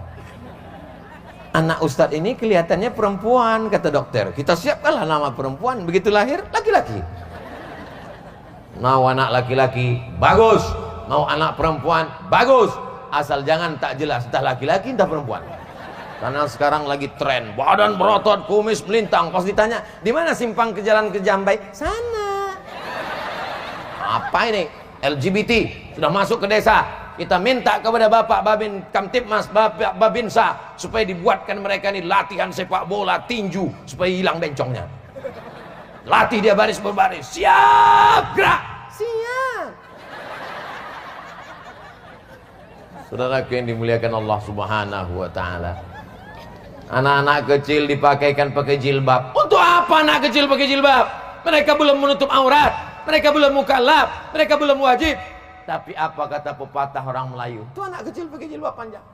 Anak ustadz ini kelihatannya perempuan, kata dokter. Kita siapkanlah nama perempuan. Begitu lahir, laki-laki. Mau anak laki-laki, bagus. Mau anak perempuan, bagus. Asal jangan tak jelas, entah laki-laki, entah perempuan. Karena sekarang lagi tren, badan berotot, kumis melintang. Pas ditanya, di mana simpang ke jalan ke Jambai? Sana. Apa ini? LGBT sudah masuk ke desa. Kita minta kepada Bapak Babin Kamtipmas, Bapak Babinsa, supaya dibuatkan mereka ini latihan sepak bola tinju supaya hilang bencongnya. Latih dia baris berbaris. Siap, gerak. Siap. Saudaraku yang dimuliakan Allah Subhanahu wa taala. Anak-anak kecil dipakaikan pakai jilbab. Untuk apa anak kecil pakai jilbab? Mereka belum menutup aurat, mereka belum mukallaf, mereka belum wajib. Tapi apa kata pepatah orang Melayu? Itu anak kecil pakai jilbab panjang.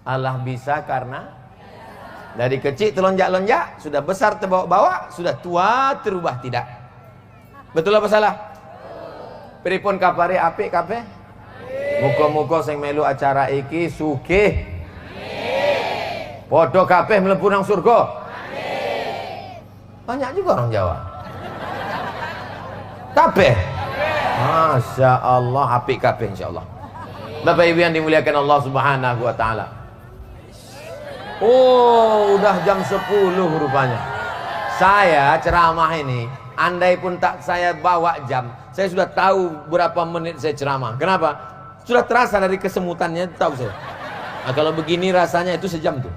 Allah bisa karena dari kecil terlonjak-lonjak, sudah besar terbawa-bawa, sudah tua terubah tidak. Betul apa salah? Pripun kapare apik kabeh? Muga-muga sing melu acara iki sugih. Padha kabeh mlebu nang surga. Banyak juga orang Jawa. Kabeh. Masya Allah, apik kabeh insyaallah. Bapak Ibu yang dimuliakan Allah Subhanahu wa taala. Oh, udah jam 10 rupanya. Saya ceramah ini, andai pun tak saya bawa jam, saya sudah tahu berapa menit saya ceramah. Kenapa? Sudah terasa dari kesemutannya, tahu saya. Nah, kalau begini rasanya itu sejam tuh.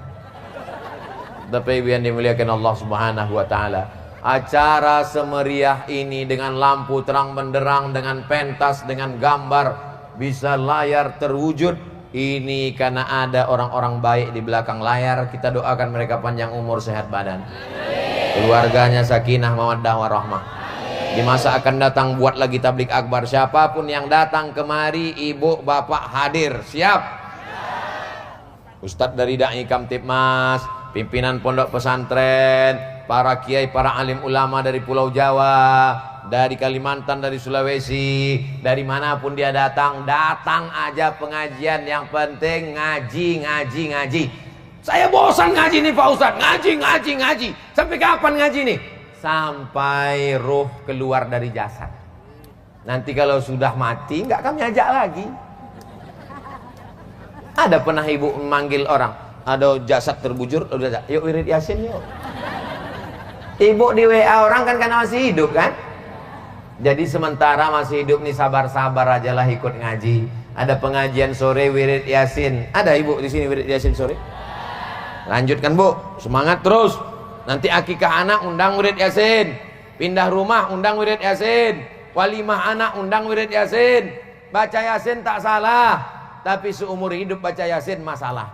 Bapak Ibu yang dimuliakan Allah Subhanahu wa taala. acara semeriah ini dengan lampu terang benderang, dengan pentas, dengan gambar, bisa layar terwujud. Ini karena ada orang-orang baik di belakang layar. Kita doakan mereka panjang umur, sehat badan, keluarganya sakinah mawaddah warahmah. Di masa akan datang buat lagi tablik akbar. Siapapun yang datang kemari, ibu bapak hadir, siap. Ustadz dari Dai Kamtibmas, pimpinan pondok pesantren, para kiai, para alim ulama dari Pulau Jawa, dari Kalimantan, dari Sulawesi, dari manapun dia datang, datang aja pengajian. Yang penting ngaji. Saya bosan ngaji nih Pak Ustadz, ngaji. Sampai kapan ngaji nih? Sampai ruh keluar dari jasad. Nanti kalau sudah mati, nggak kami ajak lagi. Ada pernah ibu memanggil orang, ada jasad terbujur, udah, yuk wirid yasin yuk. Ibu di WA orang kan karena masih hidup kan. Jadi sementara masih hidup nih, sabar-sabar aja lah ikut ngaji. Ada pengajian sore wirid yasin. Ada ibu di sini wirid yasin sore? Lanjutkan Bu, semangat terus. Nanti akikah anak undang wirid yasin, pindah rumah undang wirid yasin, walimah anak undang wirid yasin. Baca yasin tak salah, tapi seumur hidup baca yasin masalah.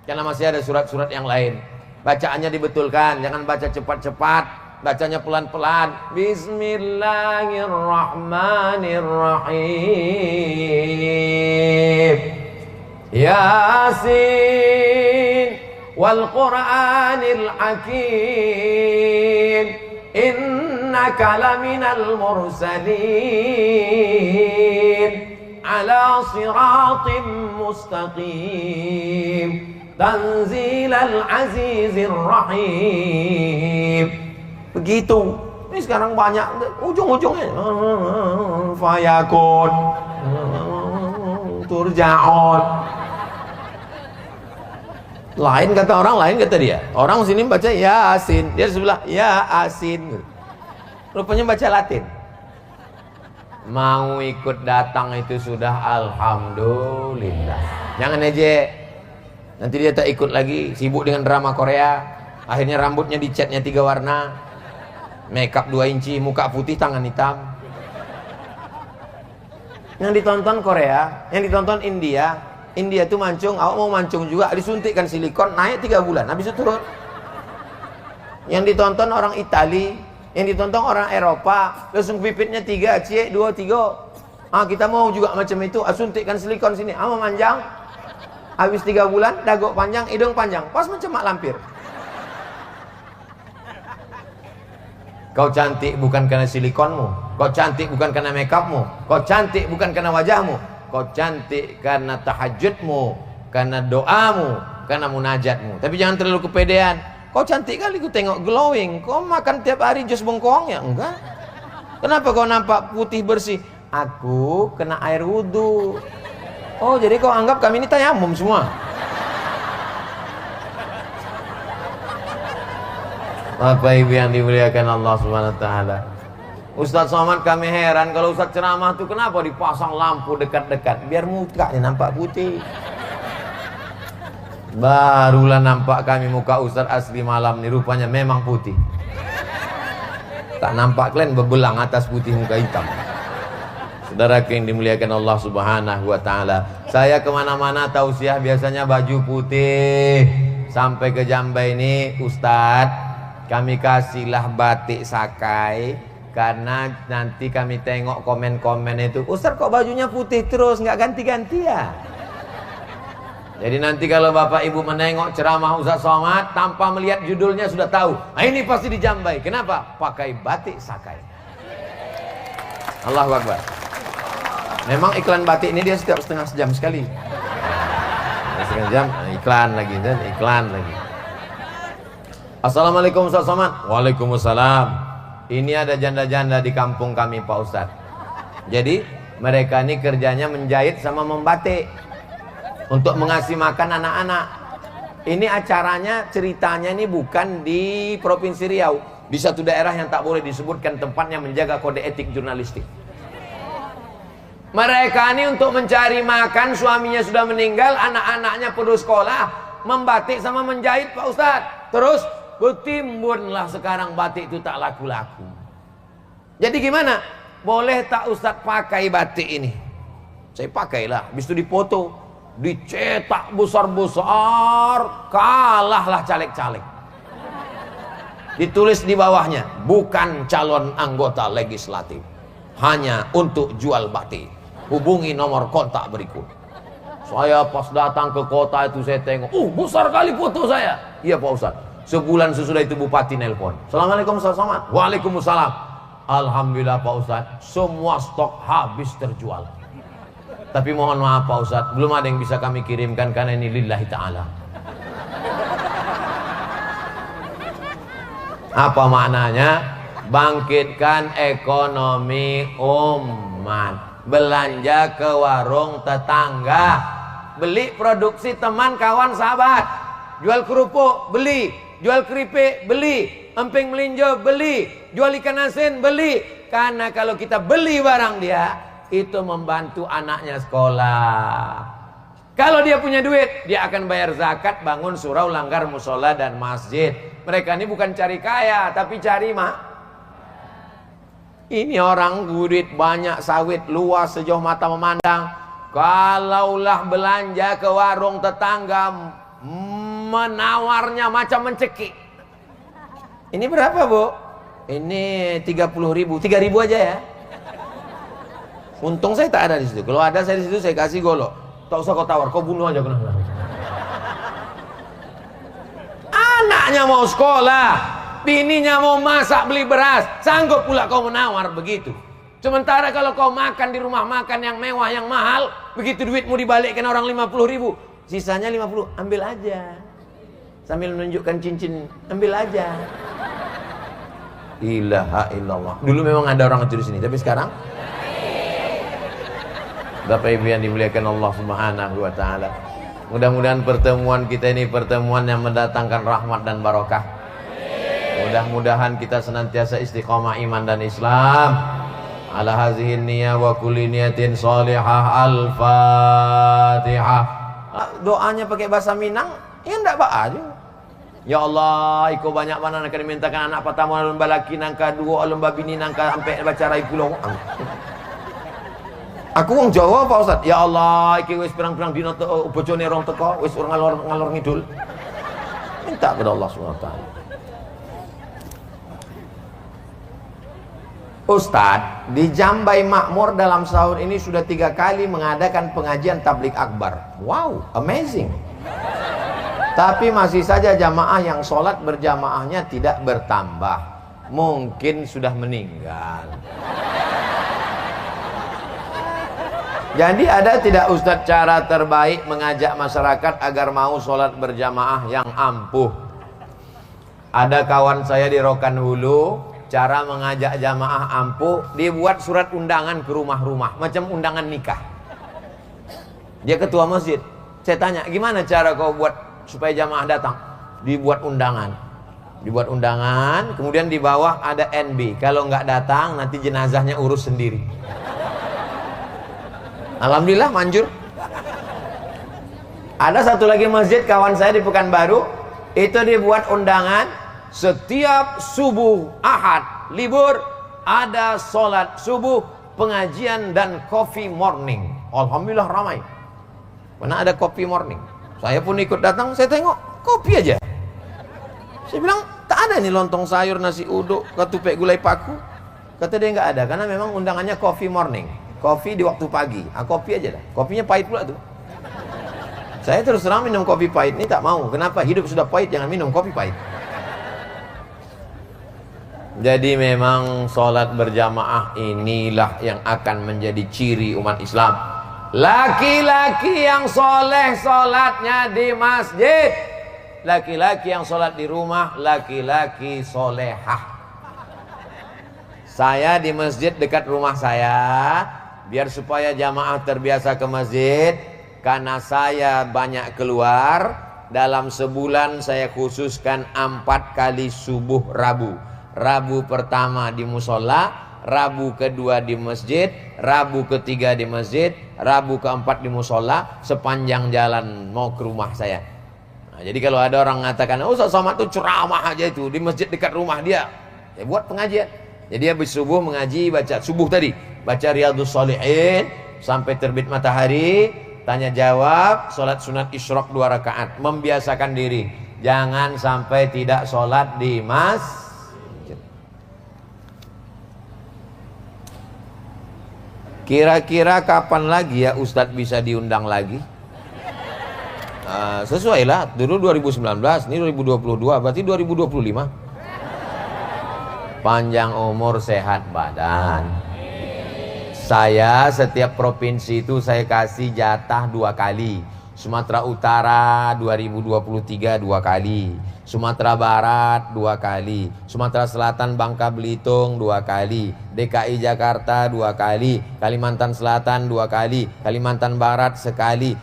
Karena masih ada surat-surat yang lain. Bacaannya dibetulkan, jangan baca cepat-cepat, bacanya pelan-pelan. Bismillahirrahmanirrahim. Yasin wal Qur'anil Hakim, innaka laminal mursalin ala siratim mustaqim, tanzilal azizir rahim. Begitu. Ini sekarang banyak ujung-ujungnya fayakun, turja'un. Lain kata orang, lain kata dia. Orang sini baca Yasin, dia sebelah Ya Asin. Rupanya baca Latin. Mau ikut datang itu sudah alhamdulillah. Jangan ejek. Nanti dia tak ikut lagi, sibuk dengan drama Korea. Akhirnya rambutnya dicatnya 3 warna, makeup 2 inci, muka putih, tangan hitam. Yang ditonton Korea, yang ditonton India. India tuh mancung, awak mau mancung juga, disuntikkan silikon, naik 3 bulan, habis itu turun. Yang ditonton orang Itali, yang ditonton orang Eropa, langsung pipitnya 3, cie 2, 3. Kita mau juga macam itu, suntikkan silikon sini, mau manjang. Habis 3 bulan, dagok panjang, hidung panjang, pas macam mak lampir. Kau cantik bukan karena silikonmu, kau cantik bukan karena makeupmu, kau cantik bukan karena wajahmu, kau cantik karena tahajudmu, karena doamu, karena munajatmu. Tapi jangan terlalu kepedean. Kau cantik kali, ku tengok glowing. Kau makan tiap hari jus bengkoang ya? Enggak. Kenapa kau nampak putih bersih? Aku kena air wudhu. Oh, jadi kau anggap kami ini tayamum semua? Bapak Ibu yang dimuliakan Allah Subhanahu wa taala. Ustadz Somad kami heran kalau Ustadz ceramah tuh kenapa dipasang lampu dekat-dekat biar mukanya nampak putih. Barulah nampak kami muka Ustadz asli malam nih, rupanya memang putih. Tak nampak kalian bebelang atas putih, muka hitam. Saudara yang dimuliakan Allah Subhanahu wa taala, saya kemana-mana tausiah biasanya baju putih. Sampai ke Jambai ini Ustadz, kami kasihlah batik sakai, karena nanti kami tengok komen-komen itu, Ustadz kok bajunya putih terus, nggak ganti-ganti ya? Jadi nanti kalau Bapak Ibu menengok ceramah Ustadz Somad tanpa melihat judulnya sudah tahu, ini pasti di Jambai. Kenapa? Pakai batik sakai. Allahu Akbar. Memang iklan batik ini dia setiap setengah jam sekali. Setengah jam iklan lagi dan iklan lagi. Assalamualaikum Ustadz Somad. Waalaikumsalam. Ini ada janda-janda di kampung kami Pak Ustadz. Jadi mereka ini kerjanya menjahit sama membatik untuk mengasih makan anak-anak. Ini acaranya, ceritanya ini bukan di Provinsi Riau, di satu daerah yang tak boleh disebutkan tempatnya, menjaga kode etik jurnalistik. Mereka ini untuk mencari makan, suaminya sudah meninggal, anak-anaknya perlu sekolah, membatik sama menjahit Pak Ustadz. Terus Bertimbunlah sekarang batik itu tak laku-laku. Jadi gimana? Boleh tak Ustadz pakai batik ini? Saya pakailah. Habis itu dipoto, dicetak besar-besar, kalahlah caleg-caleg. Ditulis di bawahnya, bukan calon anggota legislatif, hanya untuk jual batik. Hubungi nomor kontak berikut. Saya pas datang ke kota itu saya tengok, besar kali foto saya. Iya Pak Ustadz. Sebulan sesudah itu bupati nelpon. Assalamualaikum Ustaz Somad. Waalaikumsalam. Alhamdulillah Pak Ustadz, semua stok habis terjual. Tapi mohon maaf Pak Ustadz, belum ada yang bisa kami kirimkan karena ini lillahi ta'ala. Apa maknanya? Bangkitkan ekonomi umat. Belanja ke warung tetangga. Beli produksi teman, kawan, sahabat. Jual kerupuk, beli. Jual keripik, beli. Emping melinjo, beli. Jual ikan asin, beli. Karena kalau kita beli barang dia, itu membantu anaknya sekolah. Kalau dia punya duit, dia akan bayar zakat, bangun surau, langgar, musola, dan masjid. Mereka ini bukan cari kaya, tapi cari Ini orang duit banyak, sawit luas sejauh mata memandang. Kalaulah belanja ke warung tetangga, menawarnya macam mencekik. Ini berapa Bu? Ini 30.000, 3.000 aja ya. Untung saya tak ada di situ. Kalau ada saya di situ saya kasih golok. Tak usah kau tawar, kau bunuh aja. Anaknya mau sekolah, bininya mau masak beli beras, sanggup pula kau menawar begitu. Sementara kalau kau makan di rumah makan yang mewah yang mahal, begitu duitmu dibalikkan orang 50.000, sisanya 50, ambil aja. Sambil menunjukkan cincin, ambil aja. Ilaha illallah. Dulu memang ada orang itu di sini, tapi sekarang Bapak Ibu yang dimuliakan Allah Subhanahu wa taala. Mudah-mudahan pertemuan kita ini pertemuan yang mendatangkan rahmat dan barokah. Mudah-mudahan kita senantiasa istiqomah iman dan Islam. Ala hazihin niyah wa kulli niyatin salihah. Al-Fatihah. Doanya pakai bahasa Minang, ya enggak aja. Ya Allah, iko banyak mana nak dimintakan anak pertama lomba laki nangka dua lomba bini nangka sampai baca rai pulau. Aku wong Jawa Pak Ustaz. Ya Allah, iki wis pirang-pirang dina bojone rong teko, wis ngalor ngidul. Minta kepada Allah Subhanahu wa taala. Ustadz, di Jambai Makmur dalam sahur ini sudah 3 kali mengadakan pengajian tablik akbar. Wow, amazing. Tapi masih saja jamaah yang sholat berjamaahnya tidak bertambah. Mungkin sudah meninggal. Jadi ada tidak Ustadz cara terbaik mengajak masyarakat agar mau sholat berjamaah yang ampuh? Ada kawan saya di Rokan Hulu, cara mengajak jamaah ampuh, dibuat surat undangan ke rumah-rumah, macam undangan nikah. Dia ketua masjid. Saya tanya, gimana cara kau buat supaya jamaah datang? Dibuat undangan. Dibuat undangan, kemudian di bawah ada NB. Kalau nggak datang, nanti jenazahnya urus sendiri. Alhamdulillah manjur. Ada satu lagi masjid kawan saya di Pekanbaru, itu dibuat undangan setiap subuh Ahad libur ada sholat subuh, pengajian dan coffee morning. Alhamdulillah ramai. Mana ada coffee morning. Saya pun ikut datang, saya tengok kopi aja. Saya bilang tak ada nih lontong sayur, nasi uduk, ketupek gulai paku. Kata dia nggak ada karena memang undangannya coffee morning. Kopi di waktu pagi, kopi aja dah. Kopinya pahit pula tuh. Saya terus terang minum kopi pahit ini tak mau. Kenapa? Hidup sudah pahit, jangan minum kopi pahit. Jadi memang sholat berjamaah inilah yang akan menjadi ciri umat Islam. Laki-laki yang soleh sholatnya di masjid, laki-laki yang sholat di rumah, laki-laki solehah. Saya di masjid dekat rumah saya, biar supaya jamaah terbiasa ke masjid, karena saya banyak keluar, dalam sebulan saya khususkan 4 kali subuh Rabu. Rabu pertama di musola, Rabu kedua di masjid, Rabu ketiga di masjid, Rabu keempat di musola, sepanjang jalan mau ke rumah saya. Nah, jadi kalau ada orang mengatakan, oh Ustaz Somad itu ceramah aja itu di masjid dekat rumah dia, ya buat pengajian. Jadi habis subuh mengaji, baca subuh tadi, baca Riyadhus Shalihin sampai terbit matahari, tanya jawab, sholat sunat isyraq 2 rakaat, membiasakan diri, jangan sampai tidak sholat di masjid. Kira-kira kapan lagi ya Ustadz bisa diundang lagi? Sesuai lah, dulu 2019, ini 2022, berarti 2025. Panjang umur, sehat badan. Saya setiap provinsi itu saya kasih jatah 2 kali. Sumatera Utara 2023 2 kali, Sumatera Barat 2 kali, Sumatera Selatan Bangka Belitung 2 kali, DKI Jakarta 2 kali, Kalimantan Selatan 2 kali, Kalimantan Barat sekali,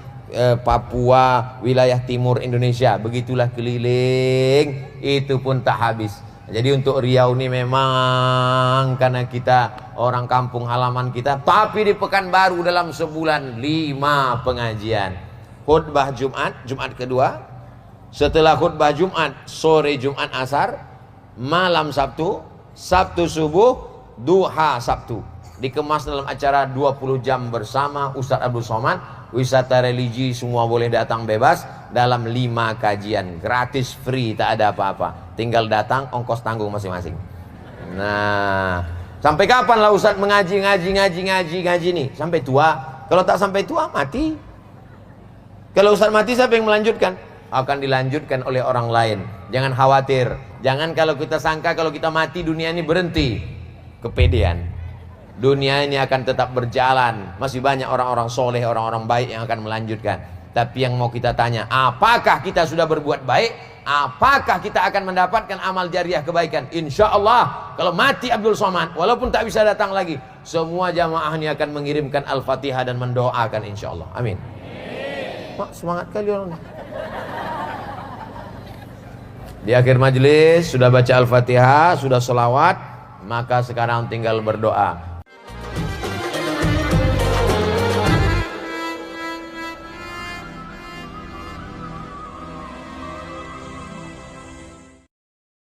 Papua, wilayah timur Indonesia, begitulah keliling, itu pun tak habis. Jadi untuk Riau ini memang karena kita orang kampung halaman kita, tapi di Pekanbaru dalam sebulan 5 pengajian. Khutbah Jumat, Jumat kedua, setelah khutbah Jumat, sore Jumat asar, malam Sabtu, Sabtu subuh, duha Sabtu. Dikemas dalam acara 20 jam bersama Ustadz Abdul Somad, wisata religi semua boleh datang bebas dalam 5 kajian, gratis, free, tak ada apa-apa, tinggal datang, ongkos tanggung masing-masing. Nah, sampai kapan lah Ustadz mengaji nih? Sampai tua. Kalau tak sampai tua mati. Kalau Ustadz mati siapa yang melanjutkan? Akan dilanjutkan oleh orang lain. Jangan khawatir. Jangan kalau kita sangka kalau kita mati dunia ini berhenti. Kepedean. Dunia ini akan tetap berjalan. Masih banyak orang-orang soleh, orang-orang baik yang akan melanjutkan. Tapi yang mau kita tanya, apakah kita sudah berbuat baik? Apakah kita akan mendapatkan amal jariah kebaikan? Insya Allah, kalau mati Abdul Somad, walaupun tak bisa datang lagi, semua jamaah ini akan mengirimkan Al-Fatihah dan mendoakan insya Allah. Amin. Mak, semangat kali orang. Di akhir majelis sudah baca Al-Fatihah, sudah selawat, maka sekarang tinggal berdoa.